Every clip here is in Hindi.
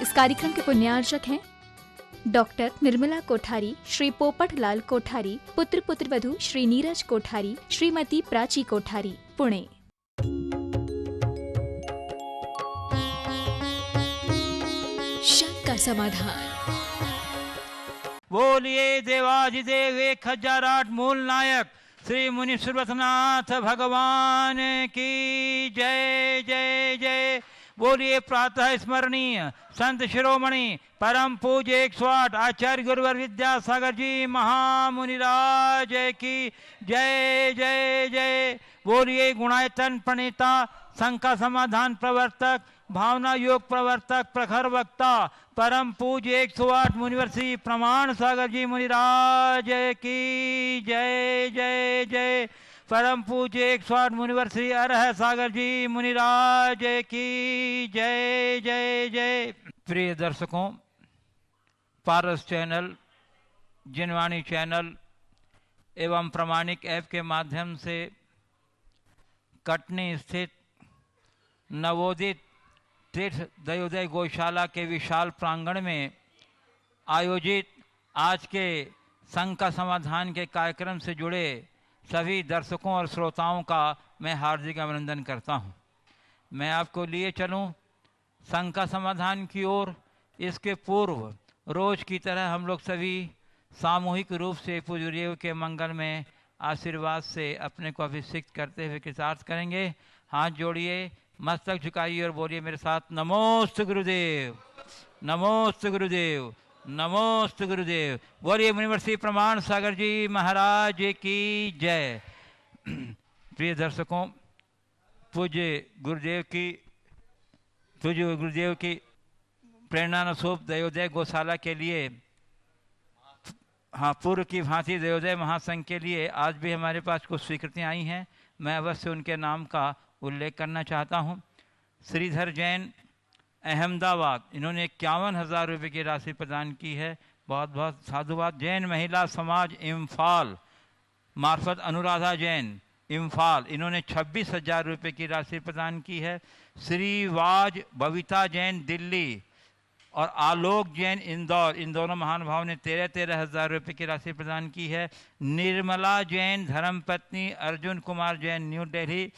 इस कार्यक्रम के पुण्यार्चक हैं डॉक्टर निर्मला कोठारी, श्री पोपट लाल कोठारी, पुत्र पुत्रवधू श्री नीरज कोठारी, श्रीमती प्राची कोठारी, पुणे। शंका समाधान। बोलिए देवाधिदेव 1008 मूल नायक श्री मुनि सुरवतनाथ भगवान की जय जय जय। बोलिए प्रातः स्मरणीय संत शिरोमणि परम पूज्य 108 आचार्य गुरुवर विद्यासागर जी महामुनिराज की जय जय जय। बोलिए गुणायतन प्रणेता, शंका समाधान प्रवर्तक, भावना योग प्रवर्तक, प्रखर वक्ता परम पूज्य 108 मुनिवर्षी प्रमाण सागर जी मुनिराज की जय जय जय। परम पूज्य 108 मुनिवर्षी अरह सागर जी मुनिराज की जय जय जय। प्रिय दर्शकों, पारस चैनल, जिनवाणी चैनल एवं प्रमाणिक ऐप के माध्यम से कटनी स्थित नवोदित तीर्थ दयोदय गौशाला के विशाल प्रांगण में आयोजित आज के शंका समाधान के कार्यक्रम से जुड़े सभी दर्शकों और श्रोताओं का मैं हार्दिक अभिनंदन करता हूं। मैं आपको लिए चलूं शंका समाधान की ओर। इसके पूर्व रोज की तरह हम लोग सभी सामूहिक रूप से पूज्य के मंगल में आशीर्वाद से अपने को अभिषिक्त करते हुए कृतार्थ करेंगे। हाथ जोड़िए, मस्तक झुकाइए और बोलिए मेरे साथ, नमोस्तु गुरुदेव, नमोस्तु गुरुदेव, नमोस्तु गुरुदेव। बोलिए मुनिवर्षी प्रमाण सागर जी महाराज की जय। प्रिय दर्शकों, पूज्य गुरुदेव की प्रेरणानुरूप दयोदय गौशाला के लिए, पूर्व की भांति दयोदय महासंघ के लिए आज भी हमारे पास कुछ स्वीकृतियाँ आई हैं। मैं अवश्य उनके नाम का उल्लेख करना चाहता हूं। श्रीधर जैन अहमदाबाद, इन्होंने 51,000 रुपये की राशि प्रदान की है, बहुत बहुत साधुवाद। जैन महिला समाज इम्फाल मार्फत अनुराधा जैन इम्फाल, इन्होंने 26,000 रुपये की राशि प्रदान की है। श्रीवाज बबीता जैन दिल्ली और आलोक जैन इंदौर, इन दोनों महानुभावों ने 13,000 रुपये की राशि प्रदान की है। निर्मला जैन धर्मपत्नी अर्जुन कुमार जैन न्यू दिल्ली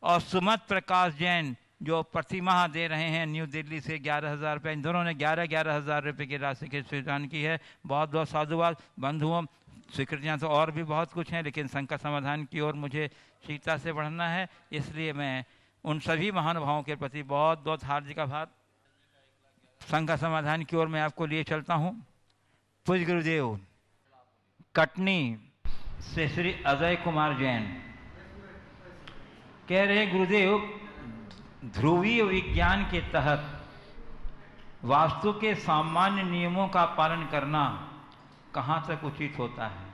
और सुमत प्रकाश जैन जो प्रति माह दे रहे हैं न्यू दिल्ली से 11,000 रुपये, इन दोनों ने 11,000 रुपये की राशि की प्रदान की है। बहुत बहुत साधुवाद। बंधुओं, स्वीकृतियाँ तो और भी बहुत कुछ हैं, लेकिन शंका समाधान की ओर मुझे शीघ्रता से बढ़ना है, इसलिए मैं उन सभी महानुभावों के प्रति बहुत बहुत हार्दिक आभार। शंका समाधान की ओर मैं आपको लिए चलता हूँ। पूज्य गुरुदेव कटनी से श्री अजय कुमार जैन कह रहे, गुरुदेव ध्रुवीय विज्ञान के तहत वास्तु के सामान्य नियमों का पालन करना कहाँ तक उचित होता है,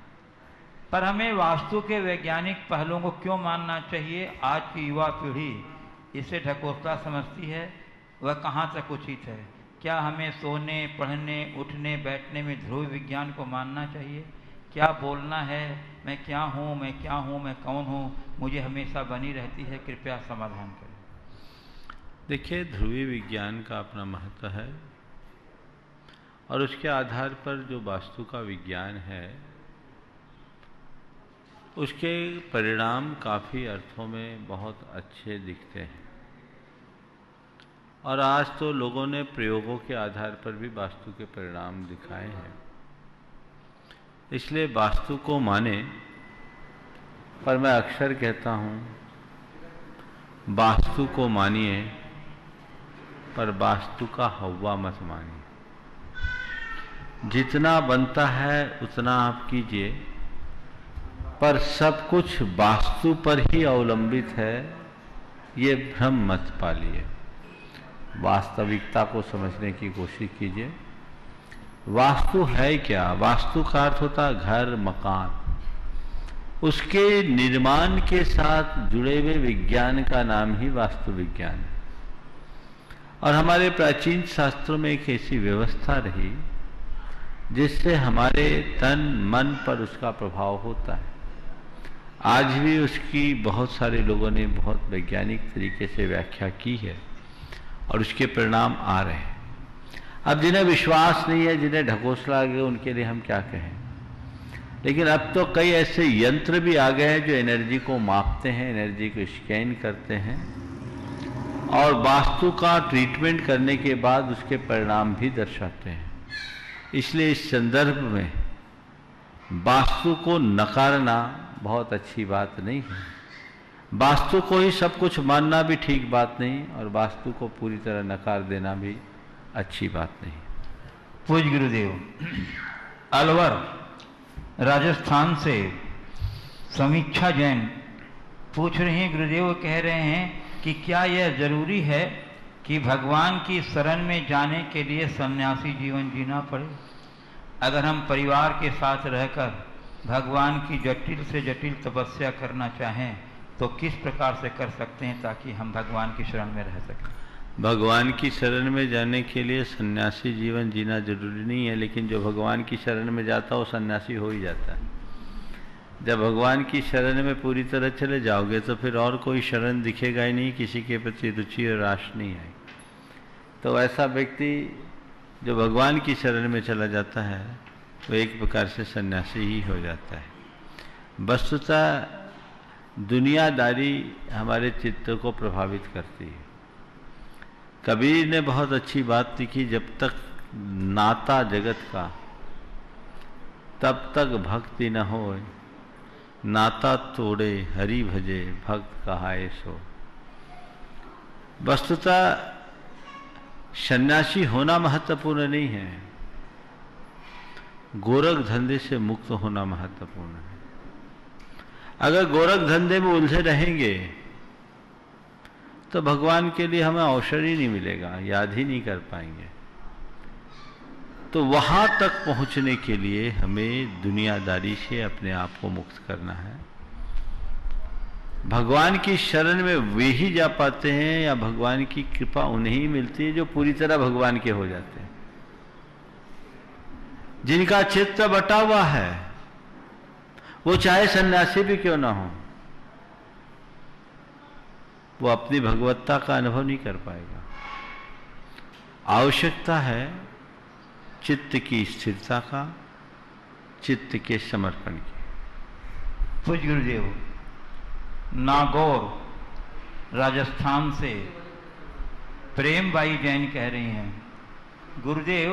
पर हमें वास्तु के वैज्ञानिक पहलुओं को क्यों मानना चाहिए? आज की युवा पीढ़ी इसे ढकोसला समझती है, वह कहाँ तक उचित है? क्या हमें सोने, पढ़ने, उठने, बैठने में ध्रुव विज्ञान को मानना चाहिए? क्या बोलना है, मैं क्या हूँ, मैं क्या हूँ, मैं कौन हूँ, मुझे हमेशा बनी रहती है। कृपया समाधान करें। देखिए, ध्रुवीय विज्ञान का अपना महत्व है और उसके आधार पर जो वास्तु का विज्ञान है उसके परिणाम काफ़ी अर्थों में बहुत अच्छे दिखते हैं और आज तो लोगों ने प्रयोगों के आधार पर भी वास्तु के परिणाम दिखाए हैं। इसलिए वास्तु को माने, पर मैं अक्सर कहता हूँ वास्तु को मानिए पर वास्तु का हवा मत मानिए। जितना बनता है उतना आप कीजिए, पर सब कुछ वास्तु पर ही अवलंबित है, ये भ्रम मत पालिए। वास्तविकता को समझने की कोशिश कीजिए। वास्तु है क्या? वास्तु का अर्थ होता है घर, मकान। उसके निर्माण के साथ जुड़े हुए विज्ञान का नाम ही वास्तु विज्ञान है। और हमारे प्राचीन शास्त्रों में एक ऐसी व्यवस्था रही जिससे हमारे तन मन पर उसका प्रभाव होता है। आज भी उसकी बहुत सारे लोगों ने बहुत वैज्ञानिक तरीके से व्याख्या की है और उसके परिणाम आ रहे हैं। अब जिन्हें विश्वास नहीं है, जिन्हें ढकोसला आ गया, उनके लिए हम क्या कहें। लेकिन अब तो कई ऐसे यंत्र भी आ गए हैं जो एनर्जी को मापते हैं, एनर्जी को स्कैन करते हैं और वास्तु का ट्रीटमेंट करने के बाद उसके परिणाम भी दर्शाते हैं। इसलिए इस संदर्भ में वास्तु को नकारना बहुत अच्छी बात नहीं है। वास्तु को ही सब कुछ मानना भी ठीक बात नहीं और वास्तु को पूरी तरह नकार देना भी अच्छी बात नहीं। पूज्य गुरुदेव, अलवर राजस्थान से समीक्षा जैन पूछ रहे हैं, गुरुदेव कह रहे हैं कि क्या यह जरूरी है कि भगवान की शरण में जाने के लिए सन्यासी जीवन जीना पड़े? अगर हम परिवार के साथ रहकर भगवान की जटिल से जटिल तपस्या करना चाहें तो किस प्रकार से कर सकते हैं ताकि हम भगवान की शरण में रह सकें? भगवान की शरण में जाने के लिए सन्यासी जीवन जीना जरूरी नहीं है, लेकिन जो भगवान की शरण में जाता है वो सन्यासी हो ही जाता है। जब भगवान की शरण में पूरी तरह चले जाओगे तो फिर और कोई शरण दिखेगा ही नहीं, किसी के प्रति रुचि और आश नहीं है। तो ऐसा व्यक्ति जो भगवान की शरण में चला जाता है वो एक प्रकार से सन्यासी ही हो जाता है। वस्तुतः दुनियादारी हमारे चित्त को प्रभावित करती है। कबीर ने बहुत अच्छी बात लिखी, जब तक नाता जगत का तब तक भक्ति न होए, नाता तोड़े हरि भजे भक्त कहाए सो। वस्तुतः सन्यासी होना महत्वपूर्ण नहीं है, गोरख धंधे से मुक्त होना महत्वपूर्ण है। अगर गोरख धंधे में उलझे रहेंगे तो भगवान के लिए हमें अवसर ही नहीं मिलेगा, याद ही नहीं कर पाएंगे। तो वहां तक पहुंचने के लिए हमें दुनियादारी से अपने आप को मुक्त करना है। भगवान की शरण में वे ही जा पाते हैं या भगवान की कृपा उन्हें ही मिलती है जो पूरी तरह भगवान के हो जाते हैं। जिनका चित्त बटा हुआ है वो चाहे सन्यासी भी क्यों ना हो, वो अपनी भगवत्ता का अनुभव नहीं कर पाएगा। आवश्यकता है चित्त की स्थिरता का, चित्त के समर्पण की। पूज्य गुरुदेव, नागौर राजस्थान से प्रेमबाई जैन कह रही हैं, गुरुदेव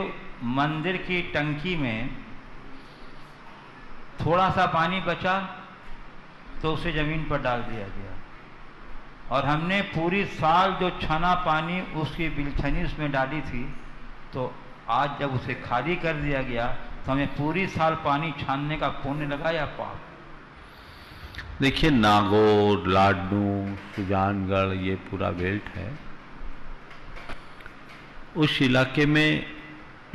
मंदिर की टंकी में थोड़ा सा पानी बचा तो उसे जमीन पर डाल दिया गया और हमने पूरी साल जो छाना पानी उसकी बिलछनी उसमें डाली थी, तो आज जब उसे खाली कर दिया गया तो हमें पूरी साल पानी छानने का पुण्य लगा या पाप? देखिए, नागौर, लाडनू, सुजानगढ़, ये पूरा बेल्ट है। उस इलाके में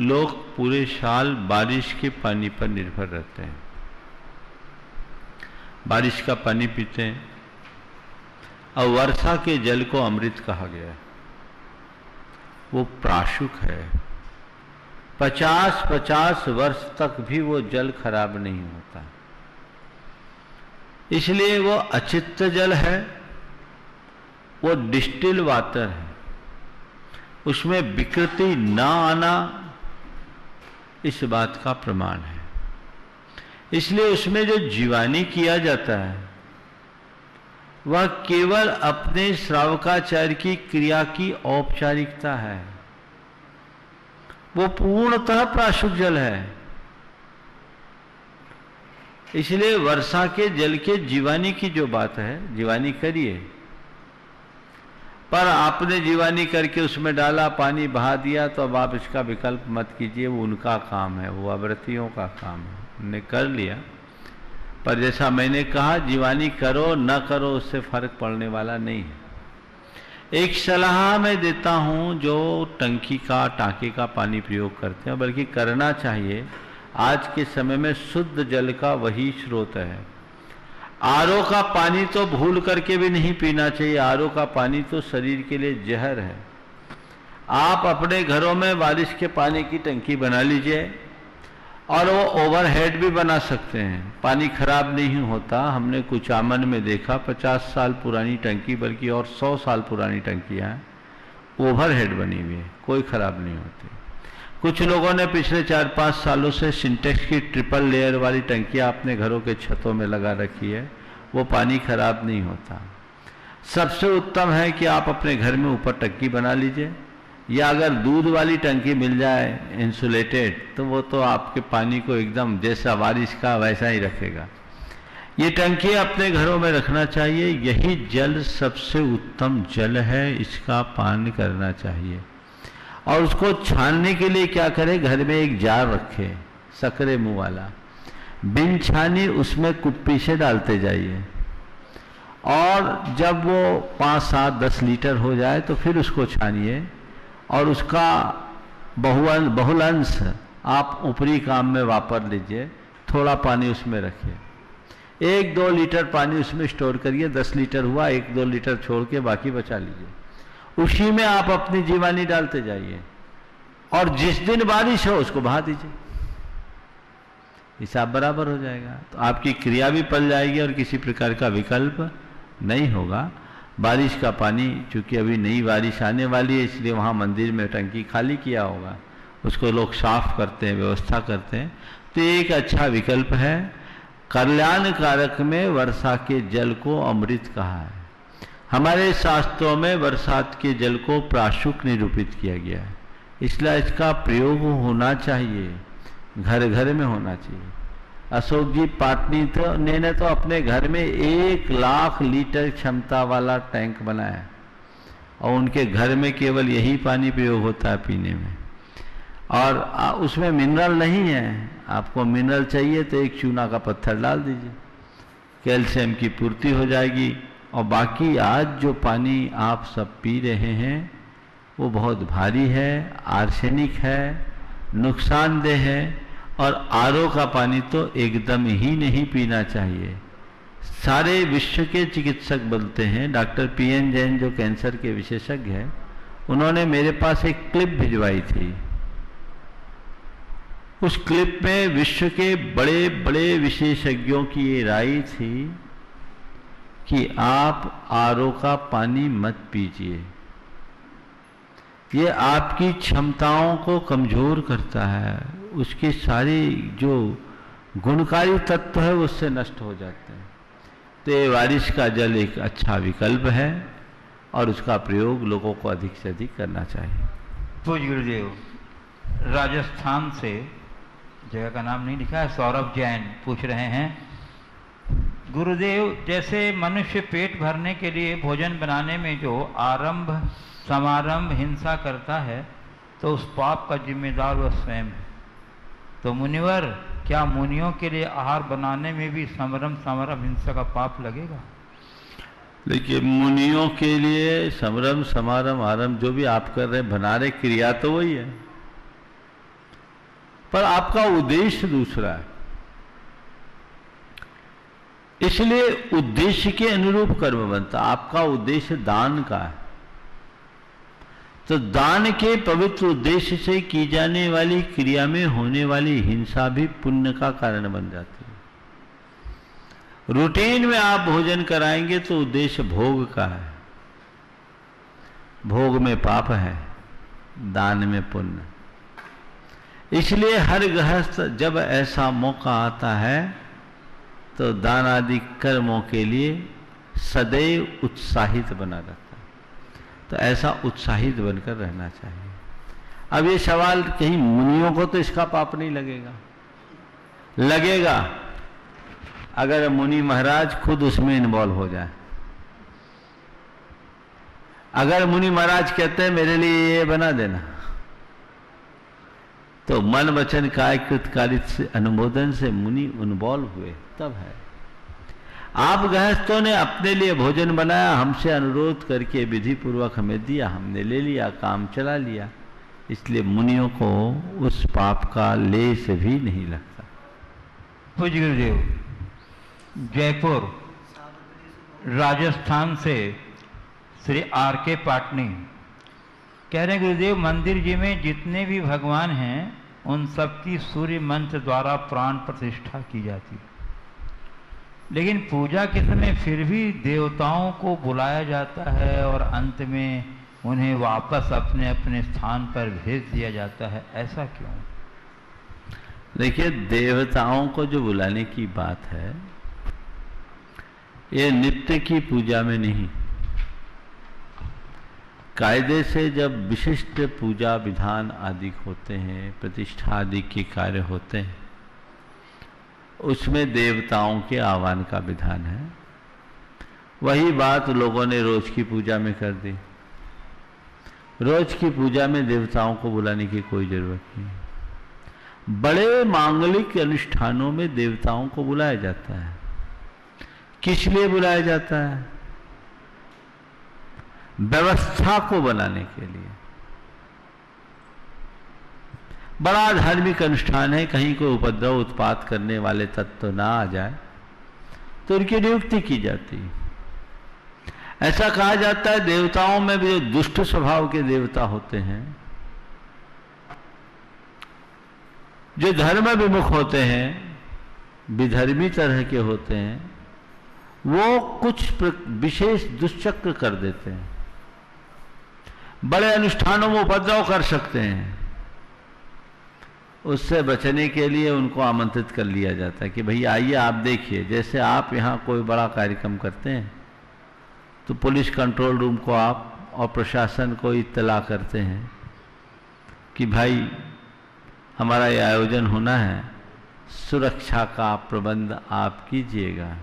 लोग पूरे साल बारिश के पानी पर निर्भर रहते हैं, बारिश का पानी पीते हैं और वर्षा के जल को अमृत कहा गया है। वो प्राशुक है, 50-50 वर्ष तक भी वो जल खराब नहीं होता, इसलिए वो अचित्त जल है, वो डिस्टिल वाटर है। उसमें विकृति ना आना इस बात का प्रमाण है। इसलिए उसमें जो जीवानी किया जाता है वह केवल अपने श्रावकाचार्य की क्रिया की औपचारिकता है, वो पूर्णतः प्राशुक जल है। इसलिए वर्षा के जल के जीवानी की जो बात है, जीवानी करिए, पर आपने जीवानी करके उसमें डाला, पानी बहा दिया, तो अब आप इसका विकल्प मत कीजिए, वो उनका काम है, वो अव्रतियों का काम है, उन्होंने कर लिया। पर जैसा मैंने कहा, जीवानी करो न करो उससे फर्क पड़ने वाला नहीं है। एक सलाह मैं देता हूं जो टंकी का, टाँके का पानी प्रयोग करते हैं, बल्कि करना चाहिए। आज के समय में शुद्ध जल का वही स्रोत है। आरओ का पानी तो भूल करके भी नहीं पीना चाहिए, आरओ का पानी तो शरीर के लिए जहर है। आप अपने घरों में बारिश के पानी की टंकी बना लीजिए और वो ओवरहेड भी बना सकते हैं, पानी खराब नहीं होता। हमने कुचामन में देखा, 50 साल पुरानी टंकी, बल्कि और 100 साल पुरानी टंकियां ओवरहेड बनी हुई है, कोई खराब नहीं होती। कुछ लोगों ने पिछले 4-5 सालों से सिंटेक्स की ट्रिपल लेयर वाली टंकियां अपने घरों के छतों में लगा रखी है, वो पानी खराब नहीं होता। सबसे उत्तम है कि आप अपने घर में ऊपर टंकी बना लीजिए, या अगर दूध वाली टंकी मिल जाए इंसुलेटेड, तो वो तो आपके पानी को एकदम जैसा बारिश का वैसा ही रखेगा। ये टंकी अपने घरों में रखना चाहिए। यही जल सबसे उत्तम जल है, इसका पान करना चाहिए। और उसको छानने के लिए क्या करें, घर में एक जार रखे सकरे मुंह वाला, बिन छानी उसमें कुप्पी से डालते जाइए, और जब वो 5, 7, 10 लीटर हो जाए तो फिर उसको छानिए, और उसका बहुल अंश आप ऊपरी काम में वापर लीजिए। थोड़ा पानी उसमें रखिए, 1-2 लीटर पानी उसमें स्टोर करिए। 10 लीटर हुआ, 1-2 लीटर छोड़ के बाकी बचा लीजिए। उसी में आप अपनी जीवानी डालते जाइए, और जिस दिन बारिश हो उसको बहा दीजिए, हिसाब बराबर हो जाएगा। तो आपकी क्रिया भी पल जाएगी और किसी प्रकार का विकल्प नहीं होगा। बारिश का पानी, चूंकि अभी नई बारिश आने वाली है, इसलिए वहाँ मंदिर में टंकी खाली किया होगा, उसको लोग साफ करते हैं, व्यवस्था करते हैं। तो एक अच्छा विकल्प है। कल्याण कारक में वर्षा के जल को अमृत कहा है। हमारे शास्त्रों में बरसात के जल को प्राशुक निरूपित किया गया है, इसलिए इसका प्रयोग होना चाहिए, घर घर में होना चाहिए। अशोक जी पाटनी ने तो अपने घर में 1 लाख लीटर क्षमता वाला टैंक बनाया, और उनके घर में केवल यही पानी प्रयोग होता है पीने में, और उसमें मिनरल नहीं है। आपको मिनरल चाहिए तो एक चूना का पत्थर डाल दीजिए, कैल्शियम की पूर्ति हो जाएगी। और बाकी आज जो पानी आप सब पी रहे हैं वो बहुत भारी है, आर्सेनिक है, नुकसानदेह है, और आरओ का पानी तो एकदम ही नहीं पीना चाहिए। सारे विश्व के चिकित्सक बोलते हैं, डॉक्टर PN जैन जो कैंसर के विशेषज्ञ हैं, उन्होंने मेरे पास एक क्लिप भिजवाई थी। उस क्लिप में विश्व के बड़े बड़े विशेषज्ञों की ये राय थी कि आप आरओ का पानी मत पीजिए, ये आपकी क्षमताओं को कमजोर करता है, उसकी सारी जो गुणकारी तत्व है उससे नष्ट हो जाते हैं। तो ये बारिश का जल एक अच्छा विकल्प है, और उसका प्रयोग लोगों को अधिक से अधिक करना चाहिए। पूज्य गुरुदेव, राजस्थान से, जगह का नाम नहीं लिखा है, सौरभ जैन पूछ रहे हैं, गुरुदेव जैसे मनुष्य पेट भरने के लिए भोजन बनाने में जो आरंभ समारंभ हिंसा करता है, तो उस पाप का जिम्मेदार वह स्वयं है। तो मुनिवर, क्या मुनियों के लिए आहार बनाने में भी समारंभ हिंसा का पाप लगेगा? देखिए, मुनियों के लिए समरम समारंभ आरंभ जो भी आप कर रहे हैं, बना रहे, क्रिया तो वही है, पर आपका उद्देश्य दूसरा है, इसलिए उद्देश्य के अनुरूप कर्म बनता। आपका उद्देश्य दान का है, तो दान के पवित्र उद्देश्य से की जाने वाली क्रिया में होने वाली हिंसा भी पुण्य का कारण बन जाती है। रूटीन में आप भोजन कराएंगे तो उद्देश्य भोग का है, भोग में पाप है, दान में पुण्य। इसलिए हर गृहस्थ जब ऐसा मौका आता है तो दान आदि कर्मों के लिए सदैव उत्साहित बना रहता है। तो ऐसा उत्साहित बनकर रहना चाहिए। अब ये सवाल, कहीं मुनियों को तो इसका पाप नहीं लगेगा? लगेगा, अगर मुनि महाराज खुद उसमें इन्वॉल्व हो जाए। अगर मुनि महाराज कहते हैं मेरे लिए ये बना देना, तो मन वचन काय कृत कारित से अनुमोदन से मुनि इन्वॉल्व हुए, तब है। आप गृहस्थों ने अपने लिए भोजन बनाया, हमसे अनुरोध करके विधि पूर्वक हमें दिया, हमने ले लिया, काम चला लिया, इसलिए मुनियों को उस पाप का लेस भी नहीं लगता। पूज्य गुरुदेव, जयपुर राजस्थान से श्री RK पाटनी कह रहे हैं, गुरुदेव मंदिर जी में जितने भी भगवान हैं उन सबकी सूर्य मंत्र द्वारा प्राण प्रतिष्ठा की जाती है, लेकिन पूजा के समय फिर भी देवताओं को बुलाया जाता है और अंत में उन्हें वापस अपने अपने स्थान पर भेज दिया जाता है, ऐसा क्यों? देखिए, देवताओं को जो बुलाने की बात है, ये नित्य की पूजा में नहीं, कायदे से जब विशिष्ट पूजा विधान आदि होते हैं, प्रतिष्ठा आदि के कार्य होते हैं, उसमें देवताओं के आह्वान का विधान है। वही बात लोगों ने रोज की पूजा में कर दी। रोज की पूजा में देवताओं को बुलाने की कोई जरूरत नहीं। बड़े मांगलिक अनुष्ठानों में देवताओं को बुलाया जाता है। किस लिए बुलाया जाता है? व्यवस्था को बनाने के लिए। बड़ा धार्मिक अनुष्ठान है, कहीं कोई उपद्रव उत्पात करने वाले तत्व ना आ जाए तो उनकी नियुक्ति की जाती है। ऐसा कहा जाता है देवताओं में भी जो दुष्ट स्वभाव के देवता होते हैं, जो धर्म विमुख होते हैं, विधर्मी तरह के होते हैं, वो कुछ विशेष दुष्चक्र कर देते हैं। बड़े अनुष्ठानों में उपद्रव कर सकते हैं। उससे बचने के लिए उनको आमंत्रित कर लिया जाता है कि भैया आइए, आप देखिए। जैसे आप यहाँ कोई बड़ा कार्यक्रम करते हैं तो पुलिस कंट्रोल रूम को आप और प्रशासन को इत्तला करते हैं कि भाई हमारा ये आयोजन होना है, सुरक्षा का प्रबंध आप कीजिएगा।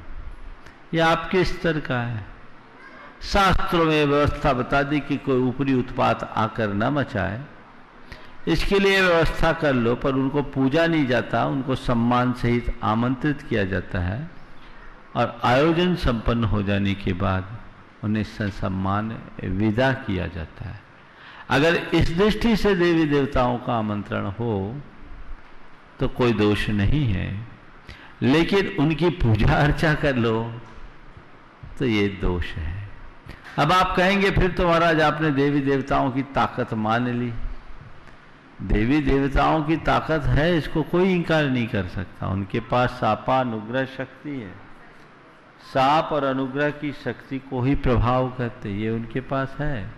ये आपके स्तर का है। शास्त्रों में व्यवस्था बता दी कि कोई ऊपरी उत्पात आकर न मचाए, इसके लिए व्यवस्था कर लो। पर उनको पूजा नहीं जाता, उनको सम्मान सहित आमंत्रित किया जाता है और आयोजन संपन्न हो जाने के बाद उन्हें सम्मान विदा किया जाता है। अगर इस दृष्टि से देवी देवताओं का आमंत्रण हो तो कोई दोष नहीं है, लेकिन उनकी पूजा अर्चा कर लो तो ये दोष है। अब आप कहेंगे फिर तो महाराज आपने देवी देवताओं की ताकत मान ली। देवी देवताओं की ताकत है, इसको कोई इंकार नहीं कर सकता। उनके पास सापानुग्रह शक्ति है। साप और अनुग्रह की शक्ति को ही प्रभाव करते, ये उनके पास है।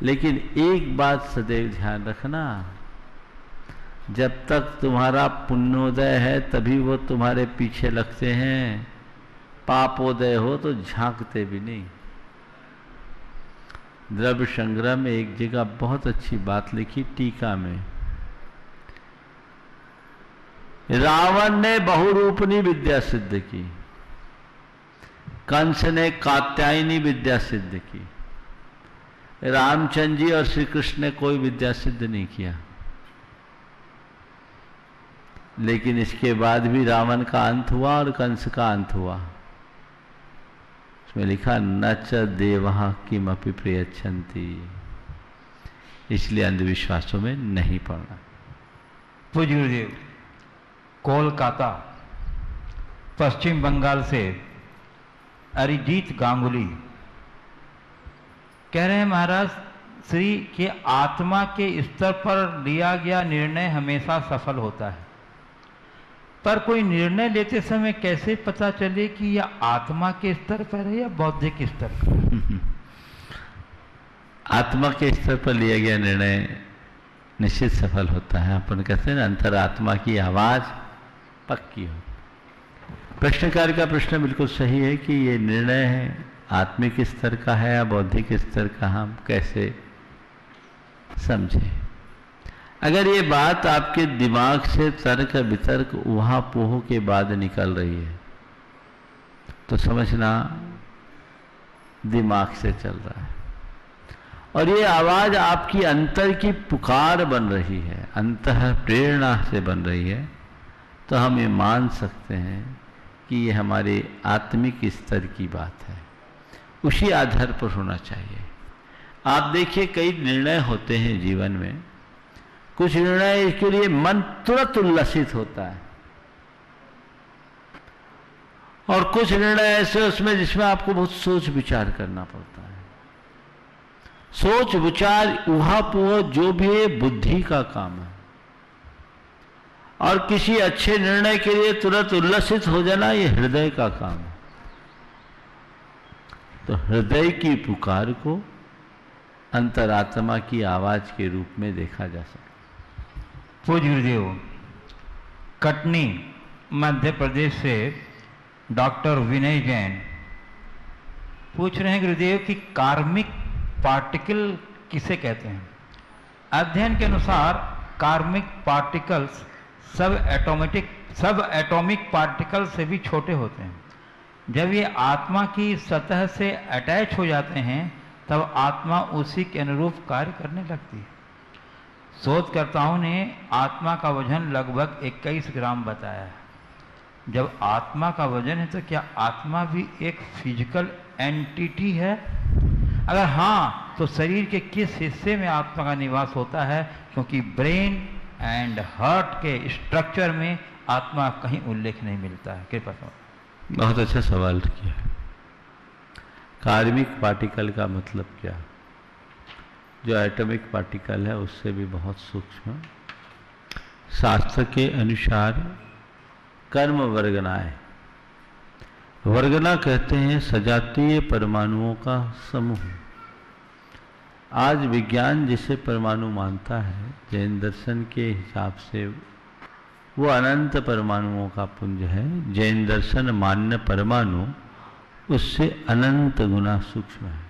लेकिन एक बात सदैव ध्यान रखना, जब तक तुम्हारा पुण्योदय है तभी वो तुम्हारे पीछे लगते हैं। पापोदय हो तो झांकते भी नहीं। द्रव्य संग्रह में एक जगह बहुत अच्छी बात लिखी टीका में, रावण ने बहुरूपनी विद्या सिद्ध की, कंस ने कात्यायनी विद्या सिद्ध की, रामचंद्र जी और श्री कृष्ण ने कोई विद्या सिद्ध नहीं किया। लेकिन इसके बाद भी रावण का अंत हुआ और कंस का अंत हुआ। उसमें लिखा न च देवः किमपि प्रयच्छन्ति। इसलिए अंधविश्वासों में नहीं पड़ना। पूज्य गुरुदेव, कोलकाता पश्चिम बंगाल से अरिजीत गांगुली कह रहे हैं, महाराज श्री के आत्मा के स्तर पर लिया गया निर्णय हमेशा सफल होता है, पर कोई निर्णय लेते समय कैसे पता चले कि यह आत्मा के स्तर पर है या बौद्धिक स्तर पर? आत्मा के स्तर पर लिया गया निर्णय निश्चित सफल होता है। अपन कहते हैं ना, अंतरात्मा की आवाज पक्की हो। प्रश्नकार का प्रश्न बिल्कुल सही है कि ये निर्णय है आत्मिक स्तर का है या बौद्धिक स्तर का, हम कैसे समझें? अगर ये बात आपके दिमाग से तर्क वितर्क उहा पोह के बाद निकल रही है तो समझना दिमाग से चल रहा है, और ये आवाज आपकी अंतर की पुकार बन रही है, अंतः प्रेरणा से बन रही है, तो हम ये मान सकते हैं कि ये हमारे आत्मिक स्तर की बात है। उसी आधार पर होना चाहिए। आप देखिए, कई निर्णय होते हैं जीवन में, कुछ निर्णय इसके लिए मन तुरंत उल्लसित होता है, और कुछ निर्णय ऐसे उसमें जिसमें आपको बहुत सोच विचार करना पड़ता है। सोच विचार ऊहापोह जो भी है बुद्धि का काम है, और किसी अच्छे निर्णय के लिए तुरंत उल्लसित हो जाना ये हृदय का काम है। तो हृदय की पुकार को अंतरात्मा की आवाज के रूप में देखा जा सकता। पूज्य गुरुदेव, कटनी मध्य प्रदेश से डॉक्टर विनय जैन पूछ रहे हैं गुरुदेव कि कार्मिक पार्टिकल किसे कहते हैं? अध्ययन के अनुसार कार्मिक पार्टिकल्स सब एटॉमिक पार्टिकल से भी छोटे होते हैं। जब ये आत्मा की सतह से अटैच हो जाते हैं तब आत्मा उसी के अनुरूप कार्य करने लगती है। शोधकर्ताओं ने आत्मा का वजन लगभग 21 ग्राम बताया है। जब आत्मा का वजन है तो क्या आत्मा भी एक फिजिकल एंटिटी है? अगर हाँ, तो शरीर के किस हिस्से में आत्मा का निवास होता है? क्योंकि ब्रेन एंड हार्ट के स्ट्रक्चर में आत्मा कहीं उल्लेख नहीं मिलता है। कृपा करो। बहुत अच्छा सवाल किया है। कार्मिक पार्टिकल का मतलब क्या? जो एटॉमिक पार्टिकल है उससे भी बहुत सूक्ष्म। शास्त्र के अनुसार कर्म वर्गनाएं, वर्गना कहते हैं सजातीय परमाणुओं का समूह। आज विज्ञान जिसे परमाणु मानता है, जैन दर्शन के हिसाब से वो अनंत परमाणुओं का पुंज है। जैन दर्शन मान्य परमाणु उससे अनंत गुना सूक्ष्म है।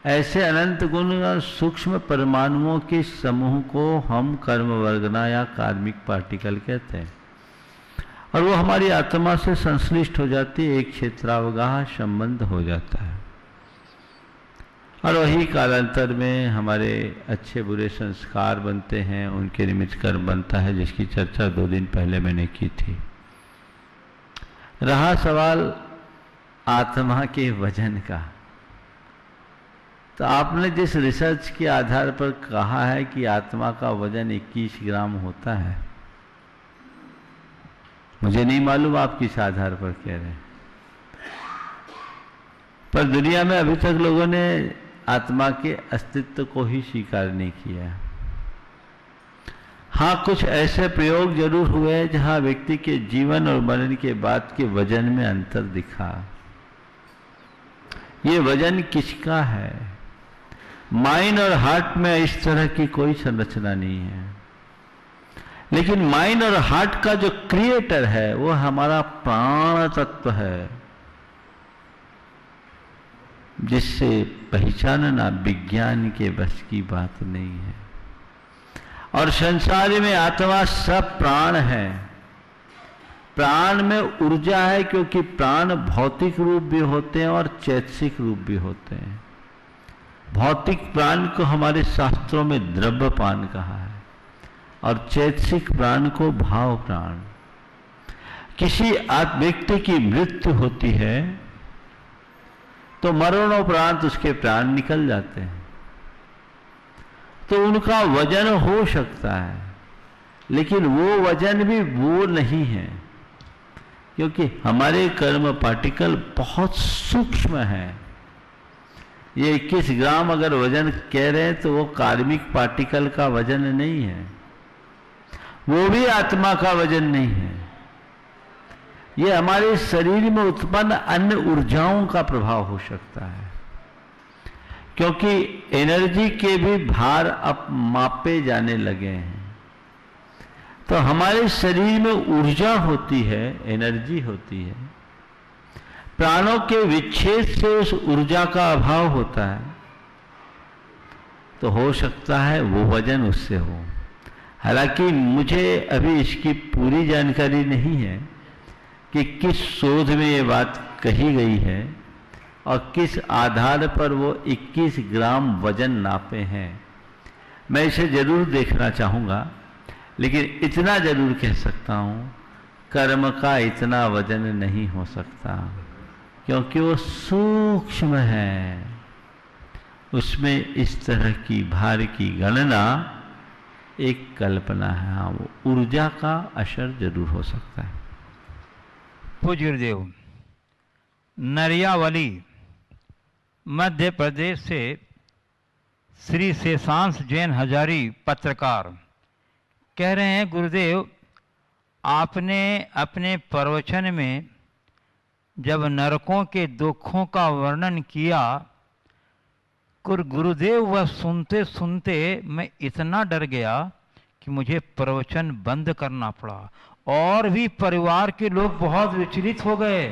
ऐसे अनंत गुना सूक्ष्म परमाणुओं के समूह को हम कर्म वर्गना या कार्मिक पार्टिकल कहते हैं, और वो हमारी आत्मा से संश्लिष्ट हो जाती है, एक क्षेत्रावगाह संबंध हो जाता है, और वही कालांतर में हमारे अच्छे बुरे संस्कार बनते हैं, उनके निमित्त कर्म बनता है, जिसकी चर्चा 2 दिन पहले मैंने की थी। रहा सवाल आत्मा के वजन का, तो आपने जिस रिसर्च के आधार पर कहा है कि आत्मा का वजन 21 ग्राम होता है, मुझे नहीं मालूम आप किस आधार पर कह रहे हैं, पर दुनिया में अभी तक लोगों ने आत्मा के अस्तित्व को ही स्वीकार नहीं किया। हाँ, कुछ ऐसे प्रयोग जरूर हुए हैं जहां व्यक्ति के जीवन और मरण के बाद के वजन में अंतर दिखा। ये वजन किसका है? माइंड और हार्ट में इस तरह की कोई संरचना नहीं है, लेकिन माइंड और हार्ट का जो क्रिएटर है वो हमारा प्राण तत्व है, जिससे पहचानना विज्ञान के बस की बात नहीं है। और संसार में आत्मा सब प्राण है। प्राण में ऊर्जा है, क्योंकि प्राण भौतिक रूप भी होते हैं और चैतसिक रूप भी होते हैं। भौतिक प्राण को हमारे शास्त्रों में द्रव्यपान कहा है, और चैतसिक प्राण को भाव प्राण। किसी व्यक्ति की मृत्यु होती है तो मरणोपरांत उसके प्राण निकल जाते हैं, तो उनका वजन हो सकता है, लेकिन वो वजन भी वो नहीं है, क्योंकि हमारे कर्म पार्टिकल बहुत सूक्ष्म है। ये 21 ग्राम अगर वजन कह रहे हैं तो वो कार्मिक पार्टिकल का वजन नहीं है, वो भी आत्मा का वजन नहीं है। ये हमारे शरीर में उत्पन्न अन्य ऊर्जाओं का प्रभाव हो सकता है, क्योंकि एनर्जी के भी भार अब मापे जाने लगे हैं। तो हमारे शरीर में ऊर्जा होती है, एनर्जी होती है, प्राणों के विच्छेद से उस ऊर्जा का अभाव होता है, तो हो सकता है वो वजन उससे हो। हालांकि मुझे अभी इसकी पूरी जानकारी नहीं है कि किस शोध में ये बात कही गई है और किस आधार पर वो 21 ग्राम वजन नापे हैं। मैं इसे जरूर देखना चाहूँगा, लेकिन इतना जरूर कह सकता हूँ, कर्म का इतना वजन नहीं हो सकता, क्योंकि वो सूक्ष्म है। उसमें इस तरह की भार की गणना एक कल्पना है। हाँ, वो ऊर्जा का असर जरूर हो सकता है। पूज्य गुरुदेव, नरियावली मध्य प्रदेश से श्री शेषांश जैन हजारी पत्रकार कह रहे हैं, गुरुदेव आपने अपने प्रवचन में जब नरकों के दुखों का वर्णन किया, गुरुदेव वह सुनते सुनते मैं इतना डर गया कि मुझे प्रवचन बंद करना पड़ा। और भी परिवार के लोग बहुत विचलित हो गए।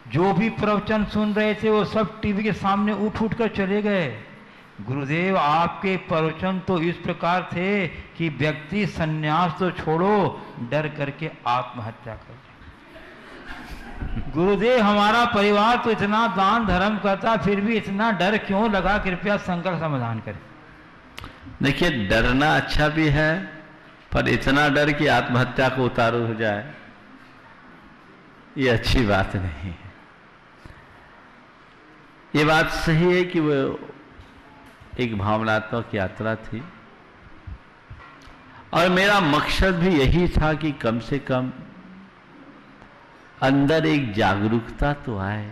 जो भी प्रवचन सुन रहे थे वो सब टीवी के सामने उठ कर चले गए। गुरुदेव आपके प्रवचन तो इस प्रकार थे कि व्यक्ति सन्यास तो छोड़ो, डर करके आत्महत्या कर दे। गुरुदेव हमारा परिवार तो इतना दान धर्म करता, फिर भी इतना डर क्यों लगा? कृपया शंकर समाधान करें। देखिए, डरना अच्छा भी है, पर इतना डर कि आत्महत्या को उतारू हो जाए, ये अच्छी बात नहीं है। ये बात सही है कि वो एक भावनात्मक यात्रा थी, और मेरा मकसद भी यही था कि कम से कम अंदर एक जागरूकता तो आए,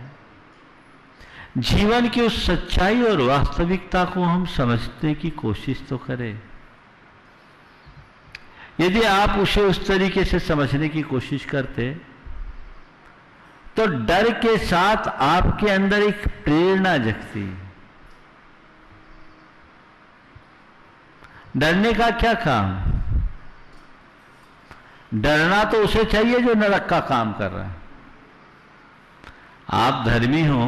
जीवन की उस सच्चाई और वास्तविकता को हम समझने की कोशिश तो करें। यदि आप उसे उस तरीके से समझने की कोशिश करते तो डर के साथ आपके अंदर एक प्रेरणा जगती। डरने का क्या काम? डरना तो उसे चाहिए जो नरक का काम कर रहा है। आप धर्मी हो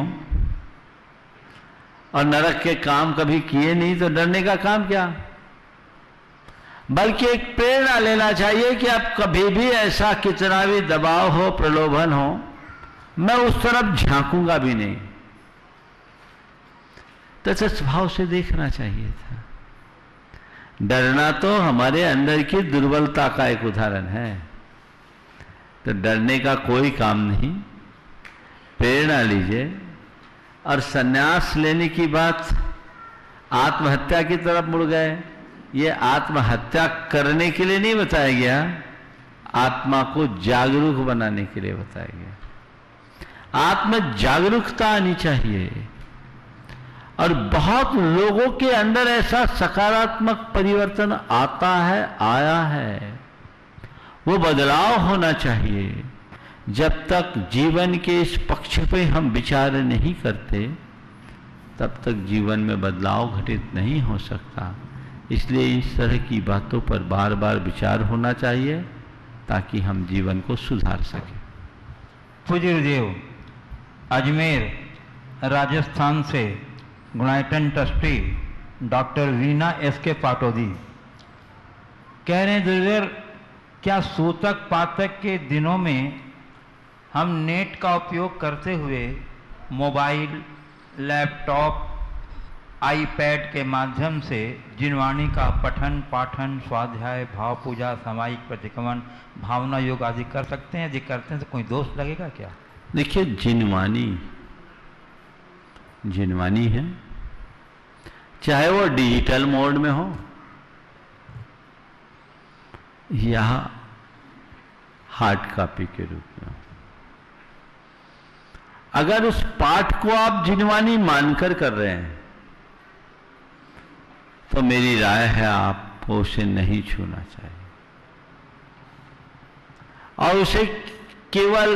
और नरक के काम कभी किए नहीं तो डरने का काम क्या? बल्कि एक प्रेरणा लेना चाहिए कि अब कभी भी ऐसा कितना भी दबाव हो, प्रलोभन हो, मैं उस तरफ झांकूंगा भी नहीं। तो ऐसे स्वभाव से देखना चाहिए था। डरना तो हमारे अंदर की दुर्बलता का एक उदाहरण है। तो डरने का कोई काम नहीं, प्रेरणा लीजिए। और संन्यास लेने की बात आत्महत्या की तरफ मुड़ गए। ये आत्महत्या करने के लिए नहीं बताया गया, आत्मा को जागरूक बनाने के लिए बताया गया। आत्म जागरूकता आनी चाहिए। और बहुत लोगों के अंदर ऐसा सकारात्मक परिवर्तन आता है, आया है। वो बदलाव होना चाहिए। जब तक जीवन के इस पक्ष पे हम विचार नहीं करते, तब तक जीवन में बदलाव घटित नहीं हो सकता। इसलिए इस तरह की बातों पर बार बार विचार होना चाहिए ताकि हम जीवन को सुधार सकें। पूज्य गुरुदेव, अजमेर राजस्थान से Gunayatan trustee doctor Veena SK. Patodi कह रहे हैं, गुरुदेव क्या सूतक पातक के दिनों में हम नेट का उपयोग करते हुए मोबाइल, लैपटॉप, आईपैड के माध्यम से जिनवाणी का पठन पाठन, स्वाध्याय, भाव पूजा, सामायिक प्रतिक्रमण, भावना योग आदि कर सकते हैं? यदि करते हैं तो कोई दोष लगेगा क्या? देखिए, जिनवानी है, चाहे वो डिजिटल मोड में हो या हार्ड कॉपी के रूप में हो। अगर उस पाठ को आप जिनवानी मानकर कर रहे हैं तो मेरी राय है आपको उसे नहीं छूना चाहिए। और उसे केवल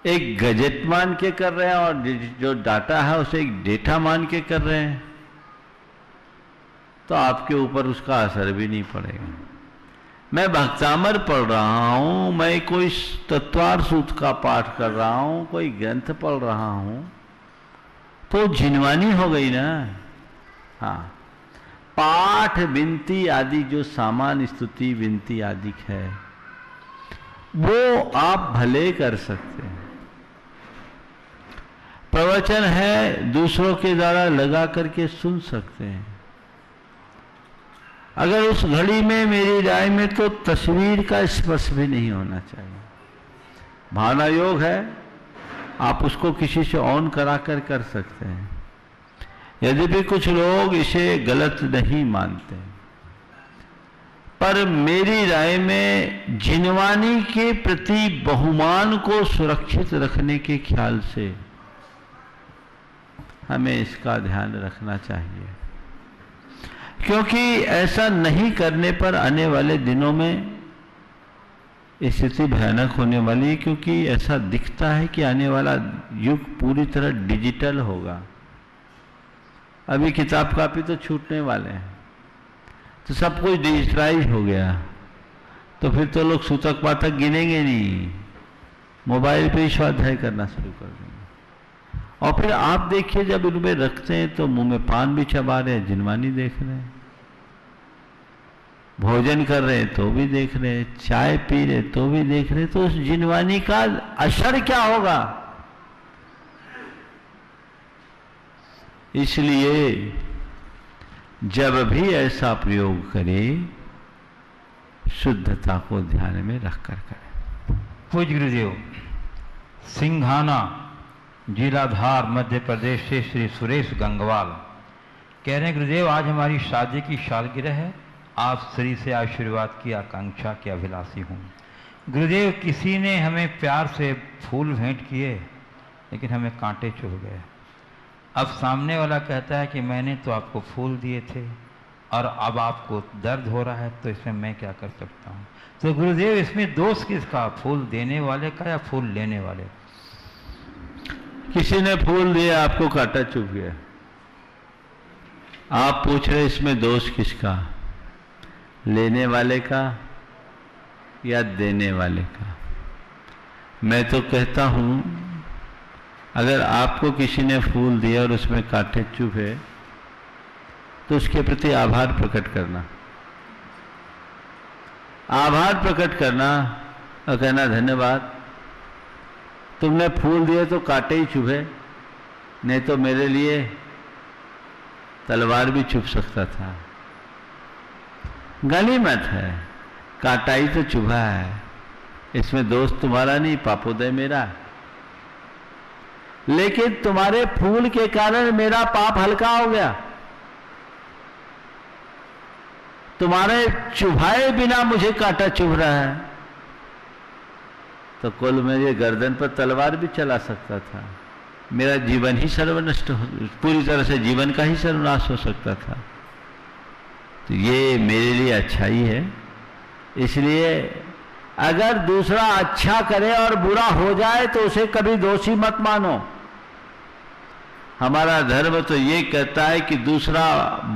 एक गजेट मान के कर रहे हैं और जो डाटा है उसे एक डेटा मान के कर रहे हैं तो आपके ऊपर उसका असर भी नहीं पड़ेगा। मैं भक्तामर पढ़ रहा हूं, मैं कोई तत्वार सूत्र का पाठ कर रहा हूं, कोई ग्रंथ पढ़ रहा हूं, तो जिनवानी हो गई ना। हाँ, पाठ विनती आदि जो सामान्य स्तुति विनती आदि है वो आप भले कर सकते हैं। प्रवचन है दूसरों के द्वारा लगा करके सुन सकते हैं। अगर उस घड़ी में मेरी राय में तो तस्वीर का स्पर्श भी नहीं होना चाहिए। भावना योग है, आप उसको किसी से ऑन कराकर कर सकते हैं। यद्यपि कुछ लोग इसे गलत नहीं मानते, पर मेरी राय में जिनवानी के प्रति बहुमान को सुरक्षित रखने के ख्याल से हमें इसका ध्यान रखना चाहिए, क्योंकि ऐसा नहीं करने पर आने वाले दिनों में स्थिति भयानक होने वाली है। क्योंकि ऐसा दिखता है कि आने वाला युग पूरी तरह डिजिटल होगा। अभी किताब कापी तो छूटने वाले हैं, तो सब कुछ डिजिटलाइज हो गया, तो फिर तो लोग सूतक पातक गिनेंगे नहीं, मोबाइल पे ही स्वाध्याय करना शुरू कर देंगे। और फिर आप देखिए, जब इनमें रखते हैं तो मुंह में पान भी चबा रहे हैं, जिनवानी देख रहे हैं, भोजन कर रहे हैं तो भी देख रहे हैं, चाय पी रहे तो भी देख रहे हैं, तो उस जिनवानी का असर क्या होगा? इसलिए जब भी ऐसा प्रयोग करें, शुद्धता को ध्यान में रखकर करें। पूज्य गुरुदेव, सिंघाना जिला धार मध्य प्रदेश से श्री सुरेश गंगवाल कह रहे हैं, गुरुदेव आज हमारी शादी की सालगिरह है, आप श्री से आशीर्वाद की आकांक्षा के अभिलाषी हूँ। गुरुदेव, किसी ने हमें प्यार से फूल भेंट किए, लेकिन हमें कांटे चुभ गए। अब सामने वाला कहता है कि मैंने तो आपको फूल दिए थे और अब आपको दर्द हो रहा है, तो इसमें मैं क्या कर सकता हूँ? तो गुरुदेव, इसमें दोष किसका, फूल देने वाले का या फूल लेने वाले का? किसी ने फूल दिया, आपको कांटा चुभ गया, आप पूछ रहे इसमें दोष किसका, लेने वाले का या देने वाले का? मैं तो कहता हूं, अगर आपको किसी ने फूल दिया और उसमें कांटे चुभे, तो उसके प्रति आभार प्रकट करना, आभार प्रकट करना और कहना धन्यवाद, तुमने फूल दिए तो कांटे ही चुभे, नहीं तो मेरे लिए तलवार भी चुभ सकता था। गनीमत है, कांटा ही तो चुभा है, इसमें दोष तुम्हारा नहीं, पापोदय मेरा। लेकिन तुम्हारे फूल के कारण मेरा पाप हल्का हो गया, तुम्हारे चुभाए बिना मुझे कांटा चुभ रहा है, तो कुल मेरे गर्दन पर तलवार भी चला सकता था, मेरा जीवन ही सर्वनष्ट हो, पूरी तरह से जीवन का ही सर्वनाश हो सकता था। तो ये मेरे लिए अच्छाई है। इसलिए अगर दूसरा अच्छा करे और बुरा हो जाए तो उसे कभी दोषी मत मानो। हमारा धर्म तो ये कहता है कि दूसरा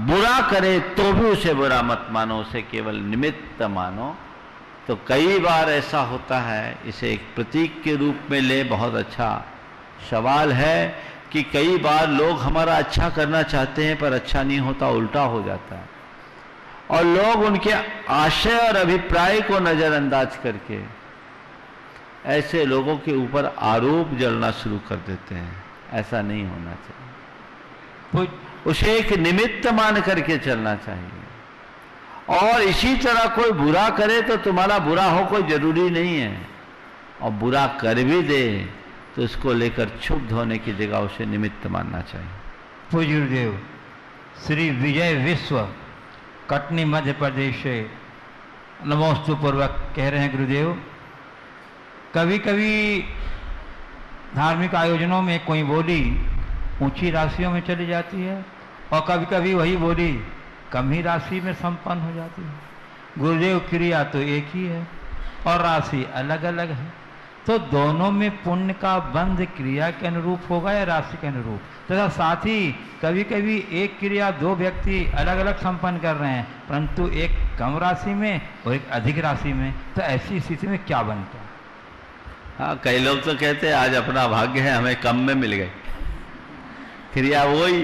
बुरा करे तो भी उसे बुरा मत मानो, उसे केवल निमित्त मानो। तो कई बार ऐसा होता है, इसे एक प्रतीक के रूप में ले, बहुत अच्छा सवाल है कि कई बार लोग हमारा अच्छा करना चाहते हैं पर अच्छा नहीं होता, उल्टा हो जाता है, और लोग उनके आशय और अभिप्राय को नजरअंदाज करके ऐसे लोगों के ऊपर आरोप जलना शुरू कर देते हैं। ऐसा नहीं होना चाहिए, उसे एक निमित्त मान करके चलना चाहिए। और इसी तरह कोई बुरा करे तो तुम्हारा बुरा हो कोई जरूरी नहीं है, और बुरा कर भी दे तो उसको लेकर क्षुब्ध होने की जगह उसे निमित्त मानना चाहिए। पूज्य गुरुदेव, श्री विजय विश्व कटनी मध्य प्रदेश से नमोस्तु पूर्वक कह रहे हैं, गुरुदेव कभी कभी धार्मिक आयोजनों में कोई बोली ऊंची राशियों में चली जाती है और कभी कभी वही बोली कम ही राशि में संपन्न हो जाती है। गुरुदेव, क्रिया तो एक ही है और राशि अलग अलग है, तो दोनों में पुण्य का बंध क्रिया के अनुरूप होगा या राशि के अनुरूप? तथा साथ ही कभी कभी एक क्रिया दो व्यक्ति अलग अलग संपन्न कर रहे हैं, परंतु एक कम राशि में और एक अधिक राशि में, तो ऐसी स्थिति में क्या बनता है? हाँ, कई लोग तो कहते हैं आज अपना भाग्य है, हमें कम में मिल गई क्रिया, वही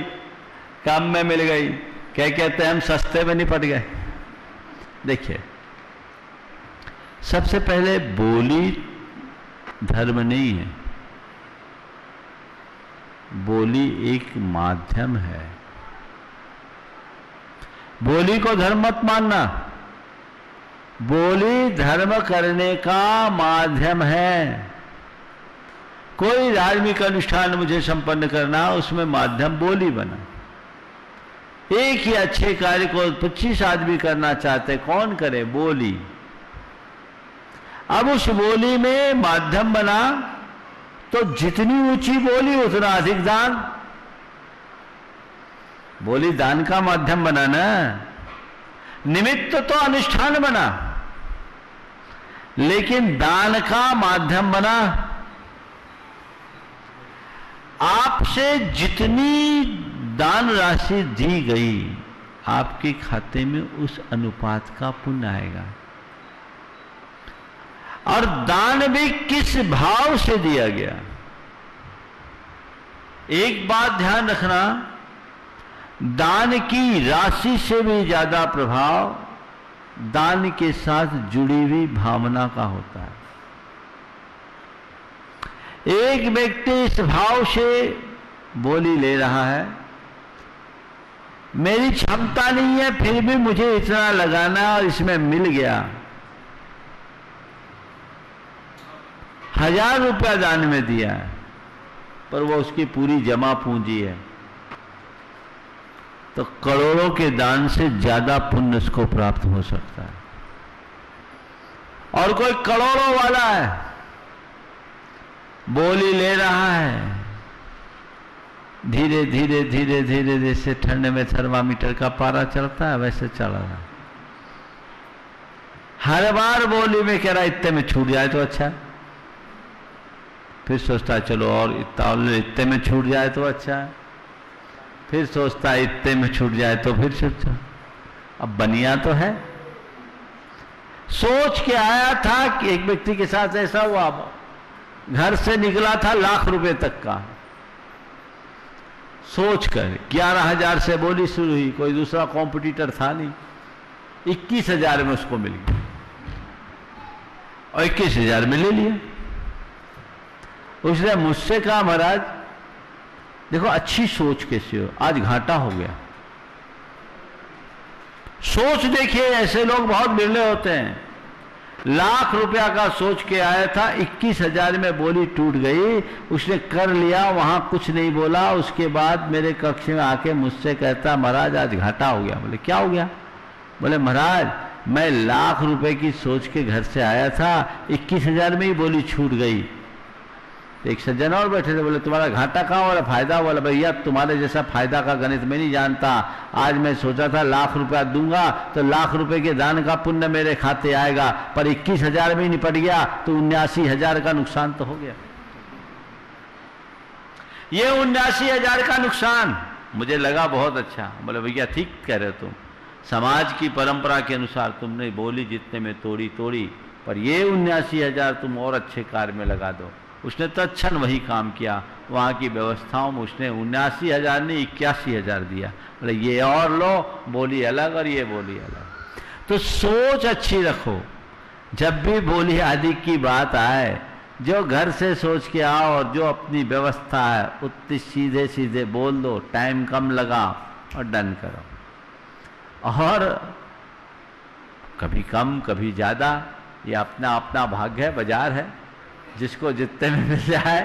कम में मिल गई, क्या कहते हैं हम सस्ते में निपट गए। देखिए, सबसे पहले बोली धर्म नहीं है, बोली एक माध्यम है। बोली को धर्म मत मानना, बोली धर्म करने का माध्यम है। कोई धार्मिक अनुष्ठान मुझे संपन्न करना, उसमें माध्यम बोली बना। एक ही अच्छे कार्य को 25 आदमी करना चाहते, कौन करे? बोली। अब उस बोली में माध्यम बना तो जितनी ऊंची बोली उतना अधिक दान। बोली दान का माध्यम बना ना, निमित्त तो अनुष्ठान बना, लेकिन दान का माध्यम बना। आपसे जितनी दान राशि दी गई, आपके खाते में उस अनुपात का पुण्य आएगा। और दान भी किस भाव से दिया गया। एक बात ध्यान रखना, दान की राशि से भी ज्यादा प्रभाव दान के साथ जुड़ी हुई भावना का होता है। एक व्यक्ति इस भाव से बोली ले रहा है, मेरी क्षमता नहीं है फिर भी मुझे इतना लगाना और इसमें मिल गया, 1000 रुपया दान में दिया है, पर वो उसकी पूरी जमा पूंजी है, तो करोड़ों के दान से ज्यादा पुण्य उसको प्राप्त हो सकता है। और कोई करोड़ों वाला है, बोली ले रहा है, धीरे धीरे धीरे धीरे जैसे ठंड में थर्मामीटर का पारा चढ़ता है वैसे चल रहा है। हर बार बोली में कह रहा इतने में छूट जाए तो अच्छा, फिर सोचता है चलो और इतने में छूट जाए तो अच्छा है, फिर सोचता है इतने में छूट जाए तो फिर सोचता, अब बनिया तो है। सोच के आया था कि एक व्यक्ति के साथ ऐसा हुआ, घर से निकला था लाख रुपए तक का, सोच कर 11,000 से बोली शुरू हुई, कोई दूसरा कॉम्पिटिटर था नहीं, 21,000 में उसको मिल गया और 21,000 में ले लिया। उसने मुझसे कहा महाराज देखो अच्छी सोच कैसे हो, आज घाटा हो गया। सोच देखिए, ऐसे लोग बहुत बिरले होते हैं। लाख रुपया का सोच के आया था, 21,000 में बोली टूट गई, उसने कर लिया, वहां कुछ नहीं बोला। उसके बाद मेरे कक्ष में आके मुझसे कहता महाराज आज घाटा हो गया। बोले क्या हो गया? बोले महाराज मैं लाख रुपए की सोच के घर से आया था, 21,000 में ही बोली छूट गई। एक सज्जन और बैठे थे, बोले तुम्हारा घाटा कहाँ वाला फायदा? बोला भैया तुम्हारे जैसा फायदा का गणित मैं नहीं जानता। आज मैं सोचा था लाख रुपया दूंगा तो लाख रुपए के दान का पुण्य मेरे खाते आएगा, पर 21,000 में ही निपट गया तो 79,000 का नुकसान तो हो गया। ये 79,000 का नुकसान मुझे लगा बहुत अच्छा। बोले भैया ठीक कह रहे हो तुम, समाज की परंपरा के अनुसार तुमने बोली जितने में तोड़ी, पर ये 79,000 तुम और अच्छे कार्य में लगा दो। उसने तत्क्षण वही काम किया। वहाँ की व्यवस्थाओं में उसने 79,000 नहीं 81,000 दिया। बोले ये और लो, बोली अलग और ये बोली अलग। तो सोच अच्छी रखो, जब भी बोली आदि की बात आए, जो घर से सोच के आओ और जो अपनी व्यवस्था है उतनी सीधे सीधे बोल दो, टाइम कम लगाओ और डन करो। और कभी कम कभी ज़्यादा, ये अपना अपना भाग्य है, बाजार है, जिसको जितने में मिल जाए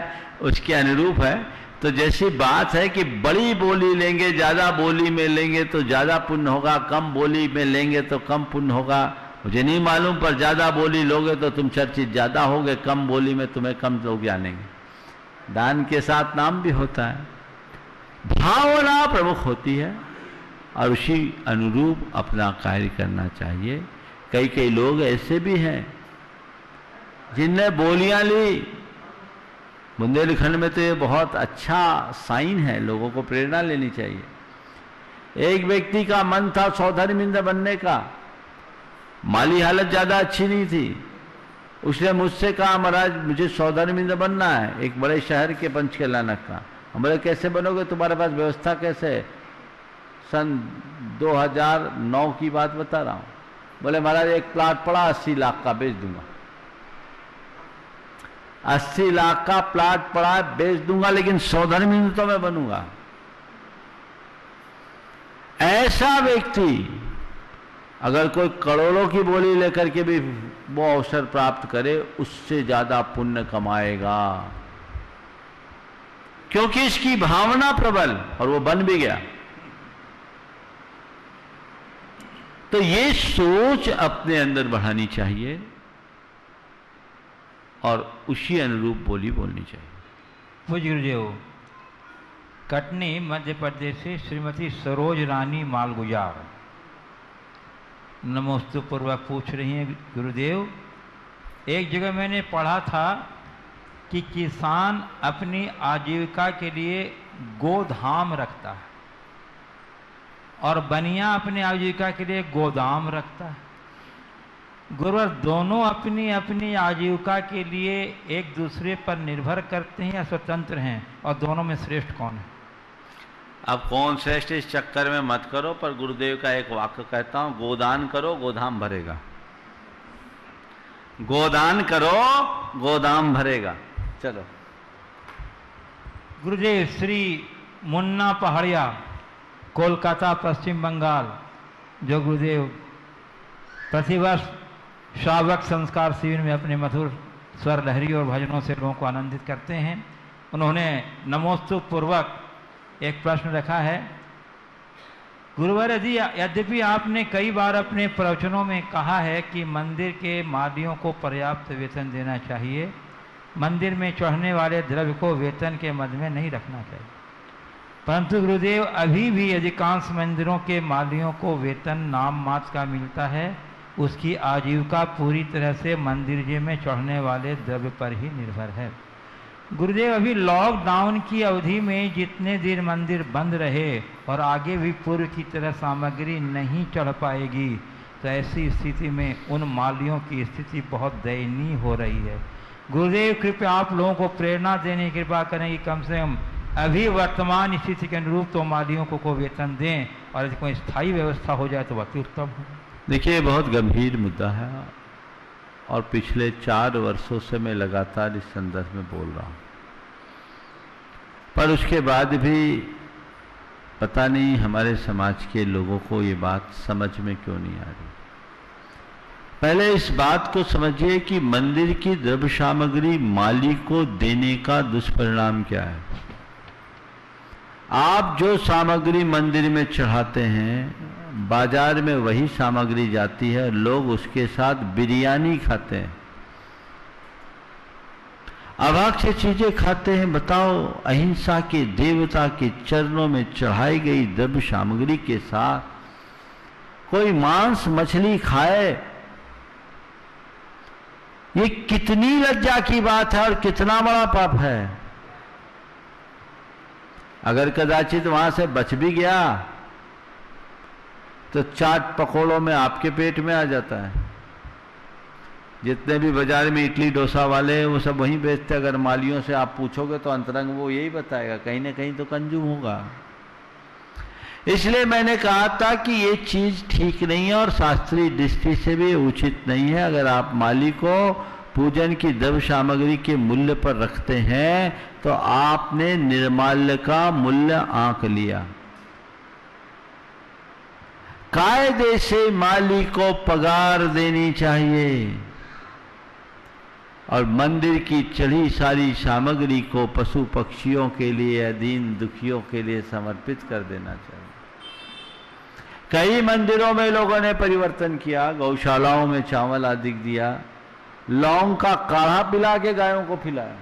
उसके अनुरूप है। तो जैसी बात है कि बड़ी बोली लेंगे, ज्यादा बोली में लेंगे तो ज्यादा पुण्य होगा, कम बोली में लेंगे तो कम पुण्य होगा। मुझे नहीं मालूम, पर ज्यादा बोली लोगे तो तुम चर्चित ज्यादा होगे, कम बोली में तुम्हें कम लोग जानेंगे। दान के साथ नाम भी होता है, भावना प्रमुख होती है और उसी अनुरूप अपना कार्य करना चाहिए। कई कई लोग ऐसे भी हैं जिनने बोलियां ली। बुंदेलखंड में तो ये बहुत अच्छा साइन है, लोगों को प्रेरणा लेनी चाहिए। एक व्यक्ति का मन था सौधर्मिंद बनने का, माली हालत ज्यादा अच्छी नहीं थी। उसने मुझसे कहा महाराज मुझे सौधर्मिंद बनना है, एक बड़े शहर के पंचकल्याणक का। हम बोले कैसे बनोगे, तुम्हारे पास व्यवस्था कैसे है? सन 2009 की बात बता रहा हूं। बोले महाराज एक प्लाट पड़ा 80 लाख का, बेच दूंगा। 80 लाख का प्लाट पड़ा है, बेच दूंगा, लेकिन सौधर्मिंद तो मैं बनूंगा। ऐसा व्यक्ति अगर कोई करोड़ों की बोली लेकर के भी वो अवसर प्राप्त करे, उससे ज्यादा पुण्य कमाएगा, क्योंकि इसकी भावना प्रबल, और वो बन भी गया। तो ये सोच अपने अंदर बढ़ानी चाहिए और उसी अनुरूप बोली बोलनी चाहिए। पूज्य गुरुदेव, कटनी मध्य प्रदेश से श्रीमती सरोज रानी मालगुजार नमोस्तु पूर्वक पूछ रही हैं गुरुदेव, एक जगह मैंने पढ़ा था कि किसान अपनी आजीविका के लिए गोधाम रखता है। और बनिया अपने आजीविका के लिए गोदाम रखता है। गुरुवर दोनों अपनी अपनी आजीविका के लिए एक दूसरे पर निर्भर करते हैं या स्वतंत्र हैं, और दोनों में श्रेष्ठ कौन है? अब कौन श्रेष्ठ इस चक्कर में मत करो, पर गुरुदेव का एक वाक्य कहता हूं, गोदान करो गोदाम भरेगा। गोदान करो गोदाम भरेगा। चलो। गुरुदेव श्री मुन्ना पहाड़िया, कोलकाता, पश्चिम बंगाल, जो गुरुदेव प्रतिवर्ष श्रावक संस्कार शिविर में अपने मधुर स्वर लहरी और भजनों से लोगों को आनंदित करते हैं, उन्होंने नमोस्तु पूर्वक एक प्रश्न रखा है। गुरुवर जी, यद्यपि आपने कई बार अपने प्रवचनों में कहा है कि मंदिर के मालियों को पर्याप्त वेतन देना चाहिए, मंदिर में चढ़ने वाले द्रव्य को वेतन के मद में नहीं रखना चाहिए, परंतु गुरुदेव अभी भी अधिकांश मंदिरों के मालियों को वेतन नाम मात्र का मिलता है, उसकी आजीविका पूरी तरह से मंदिर जी में चढ़ने वाले द्रव्य पर ही निर्भर है। गुरुदेव, अभी लॉकडाउन की अवधि में जितने दिन मंदिर बंद रहे और आगे भी पूर्व की तरह सामग्री नहीं चढ़ पाएगी, तो ऐसी स्थिति में उन मालियों की स्थिति बहुत दयनीय हो रही है। गुरुदेव कृपया आप लोगों को प्रेरणा देने की कृपा करें कि कम से कम अभी वर्तमान स्थिति के अनुरूप तो मालियों को वेतन दें, और यदि कोई स्थायी व्यवस्था हो जाए तो अति उत्तम हो। देखिए, बहुत गंभीर मुद्दा है और पिछले 4 वर्षों से मैं लगातार इस संदर्भ में बोल रहा हूं, पर उसके बाद भी पता नहीं हमारे समाज के लोगों को ये बात समझ में क्यों नहीं आ रही। पहले इस बात को समझिए कि मंदिर की द्रव्य सामग्री माली को देने का दुष्परिणाम क्या है। आप जो सामग्री मंदिर में चढ़ाते हैं, बाजार में वही सामग्री जाती है, लोग उसके साथ बिरयानी खाते हैं, अभक्ष्य चीजें खाते हैं। बताओ, अहिंसा के देवता के चरणों में चढ़ाई गई द्रव्य सामग्री के साथ कोई मांस मछली खाए, ये कितनी लज्जा की बात है और कितना बड़ा पाप है। अगर कदाचित वहां से बच भी गया तो चाट पकौड़ों में आपके पेट में आ जाता है। जितने भी बाजार में इडली डोसा वाले हैं वो सब वहीं बेचते। अगर मालियों से आप पूछोगे तो अंतरंग वो यही बताएगा, कहीं ना कहीं तो कंजूम होगा। इसलिए मैंने कहा था कि ये चीज ठीक नहीं है और शास्त्रीय दृष्टि से भी उचित नहीं है। अगर आप माली को पूजन की द्रव्य सामग्री के मूल्य पर रखते हैं तो आपने निर्माल्य का मूल्य आंक लिया। कायदे से माली को पगार देनी चाहिए और मंदिर की चढ़ी सारी सामग्री को पशु पक्षियों के लिए, अधीन दुखियों के लिए समर्पित कर देना चाहिए। कई मंदिरों में लोगों ने परिवर्तन किया, गौशालाओं में चावल आदि दिया, लौंग का काढ़ा पिला के गायों को खिलाया,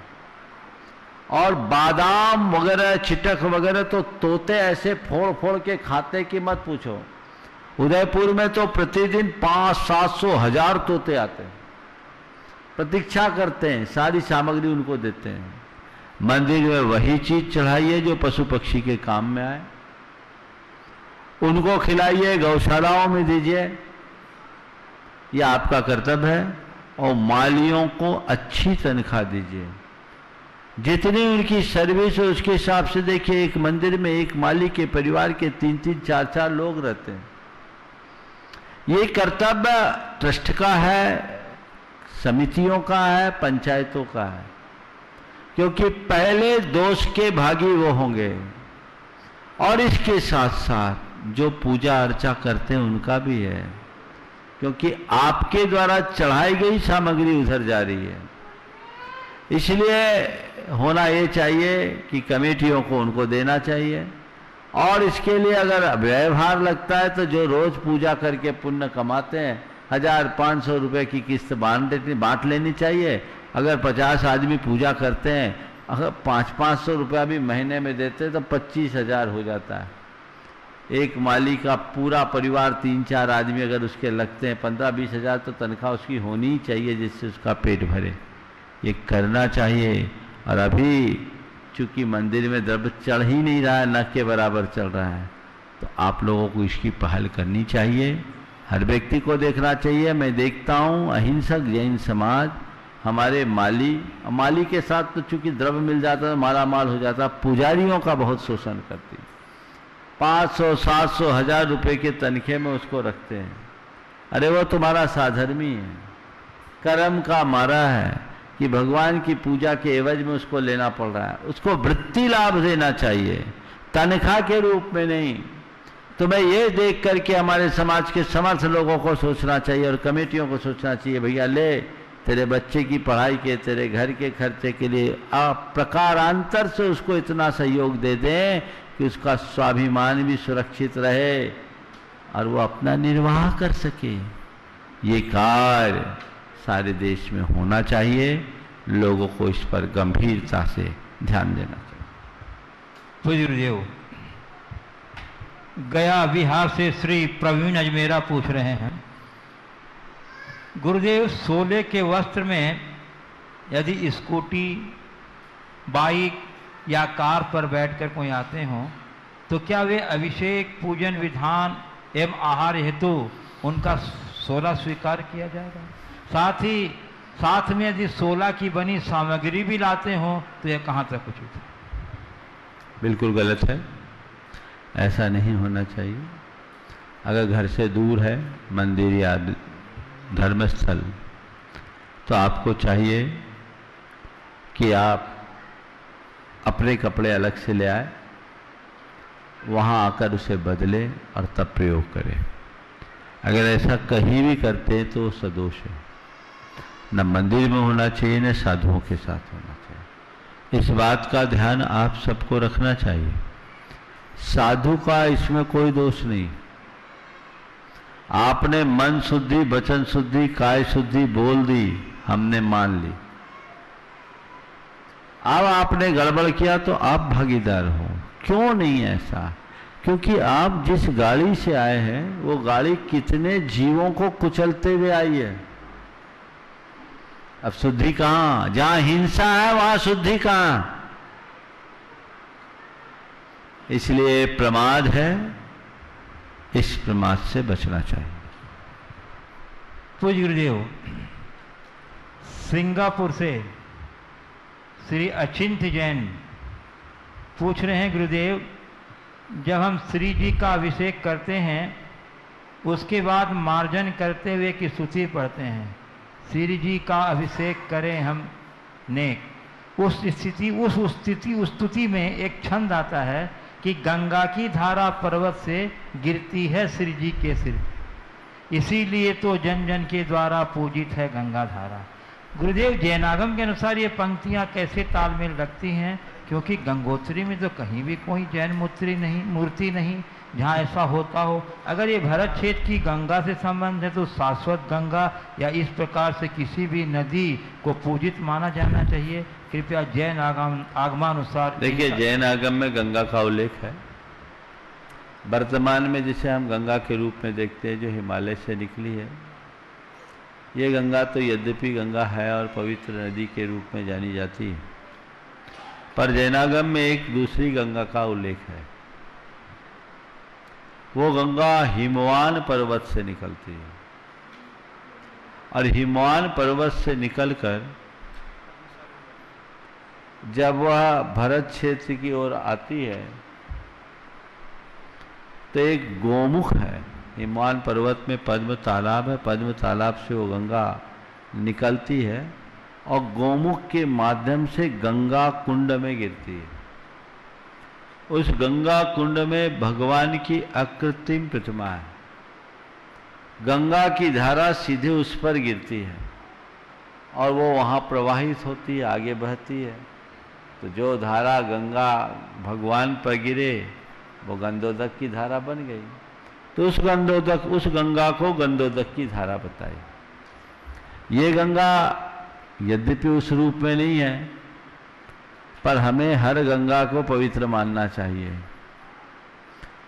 और बादाम वगैरह चिटक वगैरह तो तोते ऐसे फोड़ फोड़ के खाते कि मत पूछो। उदयपुर में तो प्रतिदिन 500-700 हजार तोते आते हैं, प्रतीक्षा करते हैं, सारी सामग्री उनको देते हैं। मंदिर में वही चीज चढ़ाइए जो पशु पक्षी के काम में आए, उनको खिलाइए, गौशालाओं में दीजिए, यह आपका कर्तव्य है। और मालियों को अच्छी तनख्वाह दीजिए, जितनी उनकी सर्विस है उसके हिसाब से। देखिए, एक मंदिर में एक माली के परिवार के 3-3, 4-4 लोग रहते हैं। ये कर्तव्य ट्रस्ट का है, समितियों का है, पंचायतों का है, क्योंकि पहले दोष के भागी वो होंगे। और इसके साथ साथ जो पूजा अर्चा करते हैं उनका भी है, क्योंकि आपके द्वारा चढ़ाई गई सामग्री उधर जा रही है। इसलिए होना ये चाहिए कि कमेटियों को उनको देना चाहिए। और इसके लिए अगर व्यवहार लगता है तो जो रोज पूजा करके पुण्य कमाते हैं 1000-500 रुपए की किस्त बांट लेनी चाहिए। अगर 50 आदमी पूजा करते हैं, अगर 500-500 रुपया भी महीने में देते हैं तो 25,000 हो जाता है। एक माली का पूरा परिवार 3-4 आदमी अगर उसके लगते हैं, 15-20 हजार तो तनख्वाह उसकी होनी ही चाहिए जिससे उसका पेट भरे। ये करना चाहिए। और अभी चूंकि मंदिर में द्रव्य चढ़ ही नहीं रहा है, न के बराबर चल रहा है, तो आप लोगों को इसकी पहल करनी चाहिए, हर व्यक्ति को देखना चाहिए। मैं देखता हूँ अहिंसक जैन समाज हमारे माली के साथ तो चूंकि द्रव्य मिल जाता है, माला माल हो जाता, पुजारियों का बहुत शोषण करती, 500, 700, 1000 रुपए के तनखे में उसको रखते हैं। अरे वो तुम्हारा साधर्मी है, कर्म का मारा है कि भगवान की पूजा के एवज में उसको लेना पड़ रहा है। उसको वृत्ति लाभ देना चाहिए, तनख्वाह के रूप में नहीं। तो मैं ये देख करके हमारे समाज के समर्थ लोगों को सोचना चाहिए और कमेटियों को सोचना चाहिए, भैया ले तेरे बच्चे की पढ़ाई के, तेरे घर के खर्चे के लिए आप प्रकारांतर से उसको इतना सहयोग दे दें कि उसका स्वाभिमान भी सुरक्षित रहे और वो अपना निर्वाह कर सके। ये कार्य सारे देश में होना चाहिए, लोगों को इस पर गंभीरता से ध्यान देना चाहिए। पूज्य गुरुदेव, गया बिहार से श्री प्रवीण अजमेरा पूछ रहे हैं, गुरुदेव सोले के वस्त्र में यदि स्कूटी, बाइक या कार पर बैठकर कोई आते हों तो क्या वे अभिषेक, पूजन विधान एवं आहार हेतु उनका सोला स्वीकार किया जाएगा? साथ में यदि सोला की बनी सामग्री भी लाते हों तो यह कहाँ तक उचित है? बिल्कुल गलत है, ऐसा नहीं होना चाहिए। अगर घर से दूर है मंदिर या धर्मस्थल तो आपको चाहिए कि आप अपने कपड़े अलग से ले आए, वहाँ आकर उसे बदले और तब प्रयोग करें। अगर ऐसा कहीं भी करते हैं तो सदोष है, न मंदिर में होना चाहिए न साधुओं के साथ होना चाहिए। इस बात का ध्यान आप सबको रखना चाहिए। साधु का इसमें कोई दोष नहीं। आपने मन शुद्धि, वचन शुद्धि, काय शुद्धि बोल दी, हमने मान ली। अब आपने गड़बड़ किया तो आप भागीदार हो। क्यों नहीं ऐसा? क्योंकि आप जिस गाड़ी से आए हैं वो गाड़ी कितने जीवों को कुचलते हुए आई है। अब शुद्धि कहां? जहां हिंसा है वहां शुद्धि कहां? इसलिए प्रमाद है, इस प्रमाद से बचना चाहिए। पूज्य गुरुदेव, सिंगापुर से श्री अचिंत जैन पूछ रहे हैं, गुरुदेव जब हम श्री जी का अभिषेक करते हैं उसके बाद मार्जन करते हुए की स्तुति पढ़ते हैं, श्री जी का अभिषेक करें हम नेक। उस स्तुति में एक छंद आता है कि गंगा की धारा पर्वत से गिरती है श्री जी के सिर, इसीलिए तो जन जन के द्वारा पूजित है गंगा धारा। गुरुदेव, जैनागम के अनुसार ये पंक्तियां कैसे तालमेल रखती हैं? क्योंकि गंगोत्री में तो कहीं भी कोई जैन मूर्ति नहीं जहाँ ऐसा होता हो। अगर ये भरत क्षेत्र की गंगा से संबंध है तो शाश्वत गंगा या इस प्रकार से किसी भी नदी को पूजित माना जाना चाहिए। कृपया जैन आगमानुसार देखिए, जैन आगम में गंगा का उल्लेख है। वर्तमान में जिसे हम गंगा के रूप में देखते हैं, जो हिमालय से निकली है, ये गंगा तो यद्यपि गंगा है और पवित्र नदी के रूप में जानी जाती है, पर जैनागम में एक दूसरी गंगा का उल्लेख है। वो गंगा हिमवान पर्वत से निकलती है और हिमवान पर्वत से निकलकर जब वह भरत क्षेत्र की ओर आती है तो एक गोमुख है। हिमवान पर्वत में पद्म तालाब है, पद्म तालाब से वो गंगा निकलती है और गोमुख के माध्यम से गंगा कुंड में गिरती है। उस गंगा कुंड में भगवान की अकृत्रिम प्रतिमा है। गंगा की धारा सीधे उस पर गिरती है और वो वहाँ प्रवाहित होती है, आगे बहती है। तो जो धारा गंगा भगवान पर गिरे वो गंधोदक की धारा बन गई। तो उस गंगा को गंधोदक की धारा बताई। ये गंगा यद्यपि उस रूप में नहीं है, पर हमें हर गंगा को पवित्र मानना चाहिए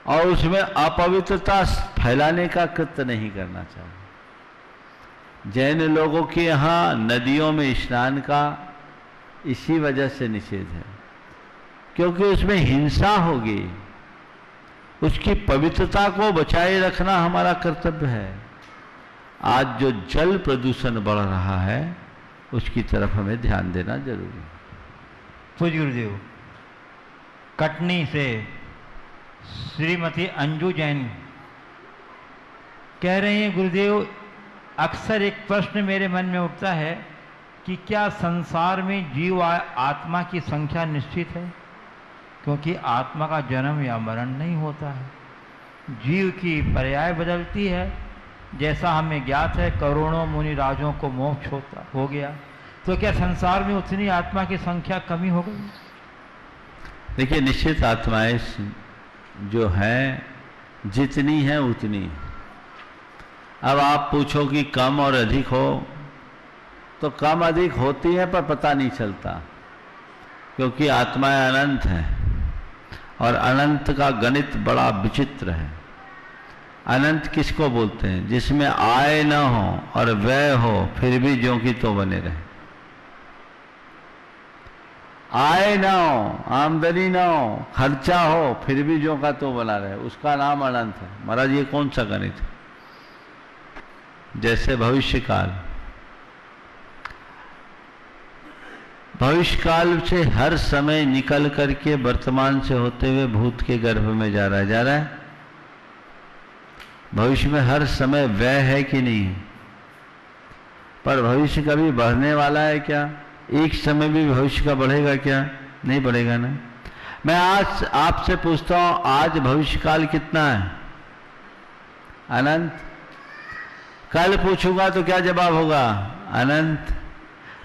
और उसमें अपवित्रता फैलाने का कृत्य नहीं करना चाहिए। जैन लोगों के यहाँ नदियों में स्नान का इसी वजह से निषेध है, क्योंकि उसमें हिंसा होगी। उसकी पवित्रता को बचाए रखना हमारा कर्तव्य है। आज जो जल प्रदूषण बढ़ रहा है उसकी तरफ हमें ध्यान देना जरूरी है। पूज्य गुरुदेव, कटनी से श्रीमती अंजू जैन कह रही हैं, गुरुदेव अक्सर एक प्रश्न मेरे मन में उठता है कि क्या संसार में जीव आत्मा की संख्या निश्चित है? क्योंकि आत्मा का जन्म या मरण नहीं होता है, जीव की पर्याय बदलती है। जैसा हमें ज्ञात है करोड़ों मुनि राजों को मोक्ष हो गया, तो क्या संसार में उतनी आत्मा की संख्या कमी हो गई? देखिए, निश्चित आत्माएं जो हैं जितनी हैं उतनी। अब आप पूछो कि कम और अधिक हो, तो कम अधिक होती है पर पता नहीं चलता, क्योंकि आत्माएं अनंत हैं और अनंत का गणित बड़ा विचित्र है। अनंत किसको बोलते हैं? जिसमें आय न हो और व्यय हो फिर भी ज्यों की तो बने रहे। आय न हो, आमदनी न हो, खर्चा हो फिर भी ज्यों का तो बना रहे, उसका नाम अनंत है। महाराज ये कौन सा गणित है? जैसे भविष्यकाल, भविष्यकाल से हर समय निकल करके वर्तमान से होते हुए भूत के गर्भ में जा रहा है। भविष्य में हर समय व्यय है कि नहीं है? पर भविष्य कभी बढ़ने वाला है क्या? एक समय भी भविष्य का बढ़ेगा क्या? नहीं बढ़ेगा ना। मैं आज आपसे पूछता हूं, आज भविष्य काल कितना है? अनंत। कल पूछूंगा तो क्या जवाब होगा? अनंत।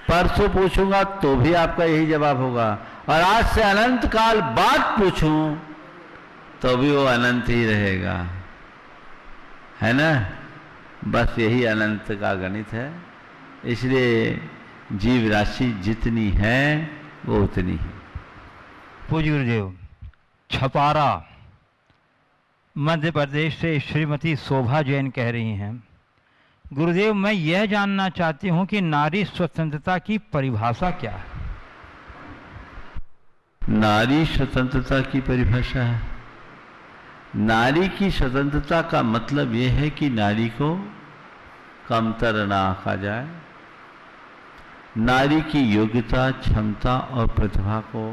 परसों पूछूंगा तो भी आपका यही जवाब होगा, और आज से अनंत काल बाद पूछूं तो भी वो अनंत ही रहेगा, है ना। बस यही अनंत का गणित है। इसलिए जीव राशि जितनी है वो उतनी ही। पूज्य गुरुदेव, छपारा मध्य प्रदेश से श्रीमती शोभा जैन कह रही हैं, गुरुदेव मैं यह जानना चाहती हूं कि नारी स्वतंत्रता की परिभाषा क्या है? नारी स्वतंत्रता की परिभाषा है, नारी की स्वतंत्रता का मतलब यह है कि नारी को कमतर ना आंका जाए, नारी की योग्यता, क्षमता और प्रतिभा को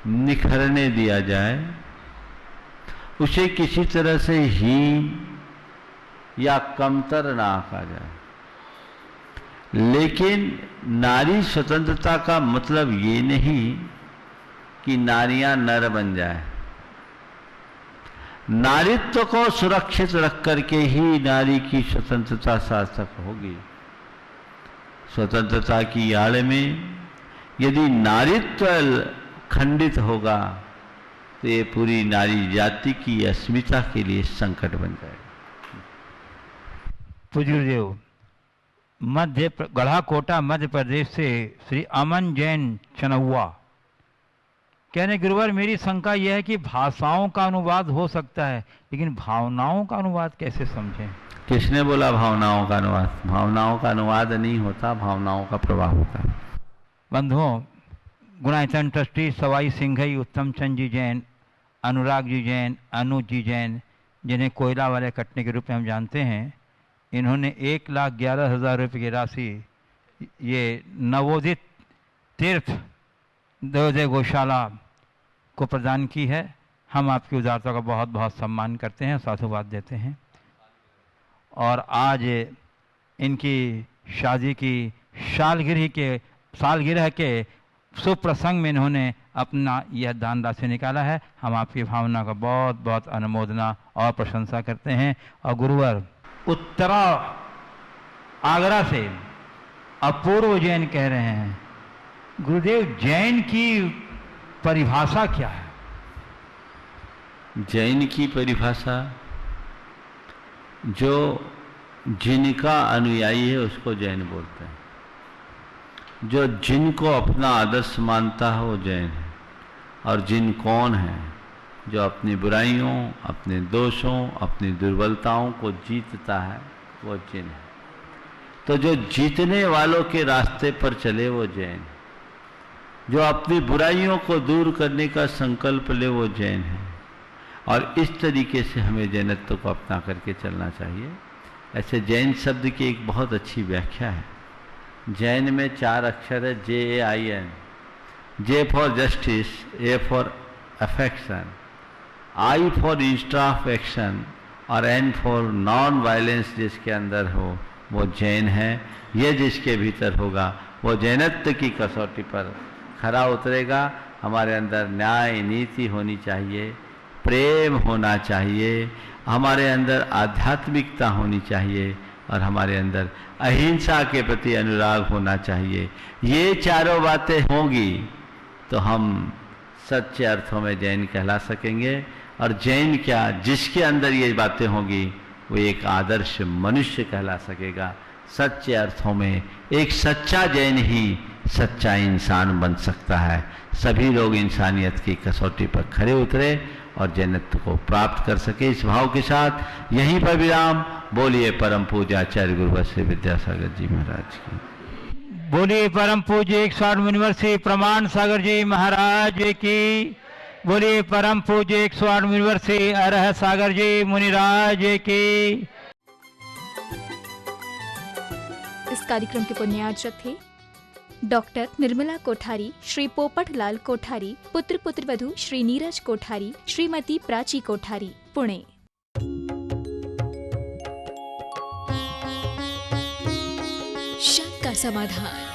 निखरने दिया जाए, उसे किसी तरह से हीन या कमतर ना आंका जाए। लेकिन नारी स्वतंत्रता का मतलब ये नहीं कि नारियां नर बन जाए। नारीत्व को सुरक्षित रख करके ही नारी की स्वतंत्रता सार्थक होगी। स्वतंत्रता की आड़ में यदि नारीत्व खंडित होगा तो ये पूरी नारी जाति की अस्मिता के लिए संकट बन जाएगा। पूज्य गुरुदेव, गढ़ाकोटा मध्य प्रदेश से श्री अमन जैन चनौआ कहने, गुरुवर मेरी शंका यह है कि भाषाओं का अनुवाद हो सकता है, लेकिन भावनाओं का अनुवाद कैसे समझें? किसने बोला भावनाओं का अनुवाद? भावनाओं का अनुवाद नहीं होता, भावनाओं का प्रवाह होता है। बंधुओं, गुणायतन ट्रस्टी सवाई सिंघई उत्तम चंद जी जैन, अनुराग जी जैन, अनुज जी जैन, जिन्हें कोयला वाले कटने के रूप में हम जानते हैं, इन्होंने 1,11,000 रुपये की राशि ये नवोदित तीर्थ देवोदय गौशाला को प्रदान की है। हम आपकी उदारता का बहुत बहुत सम्मान करते हैं, साधुवाद देते हैं। और आज इनकी शादी की सालगिरह के शुभ प्रसंग में इन्होंने अपना यह दान राशि निकाला है। हम आपकी भावना का बहुत बहुत अनुमोदना और प्रशंसा करते हैं। और गुरुवर उत्तरा आगरा से अपूर्व जैन कह रहे हैं, गुरुदेव जैन की परिभाषा क्या है? जैन की परिभाषा, जो जिनका अनुयायी है उसको जैन बोलते हैं। जो जिनको अपना आदर्श मानता है वो जैन है। और जिन कौन है? जो अपनी बुराइयों, अपने दोषों, अपनी दुर्बलताओं को जीतता है वो जिन है। तो जो जीतने वालों के रास्ते पर चले वो जैन है। जो अपनी बुराइयों को दूर करने का संकल्प ले वो जैन है। और इस तरीके से हमें जैनत्व को अपना करके चलना चाहिए। ऐसे जैन शब्द की एक बहुत अच्छी व्याख्या है। जैन में 4 अक्षर है, JAIN। J for justice, A for affection, I for इंस्ट्राफेक्शन और N फॉर नॉन वायलेंस जिसके अंदर हो वो जैन है। ये जिसके भीतर होगा वो जैनत्व की कसौटी पर खरा उतरेगा। हमारे अंदर न्याय नीति होनी चाहिए, प्रेम होना चाहिए, हमारे अंदर आध्यात्मिकता होनी चाहिए और हमारे अंदर अहिंसा के प्रति अनुराग होना चाहिए। ये चारों बातें होंगी तो हम सच्चे अर्थों में जैन कहला सकेंगे। और जैन क्या, जिसके अंदर ये बातें होंगी वो एक आदर्श मनुष्य कहला सकेगा। सच्चे अर्थों में एक सच्चा जैन ही सच्चा इंसान बन सकता है। सभी लोग इंसानियत की कसौटी पर खरे उतरे और जैनत्व को प्राप्त कर सके। इस भाव के साथ यहीं पर विराम। बोलिए परम पूज्य आचार्य गुरु वशिष्ठ विद्यासागर जी महाराज की। बोलिए परम पूज्य 108 यूनिवर्सिटी प्रमाण सागर जी महाराज की। बोलिए परम पूज्य 108 यूनिवर्सिटी अरह सागर जी मुनिराज की। इस कार्यक्रम के पुण्यार्चक थे डॉक्टर निर्मला कोठारी, श्री पोपट लाल कोठारी, पुत्र पुत्रवधू श्री नीरज कोठारी, श्रीमती प्राची कोठारी, पुणे। शक का समाधान।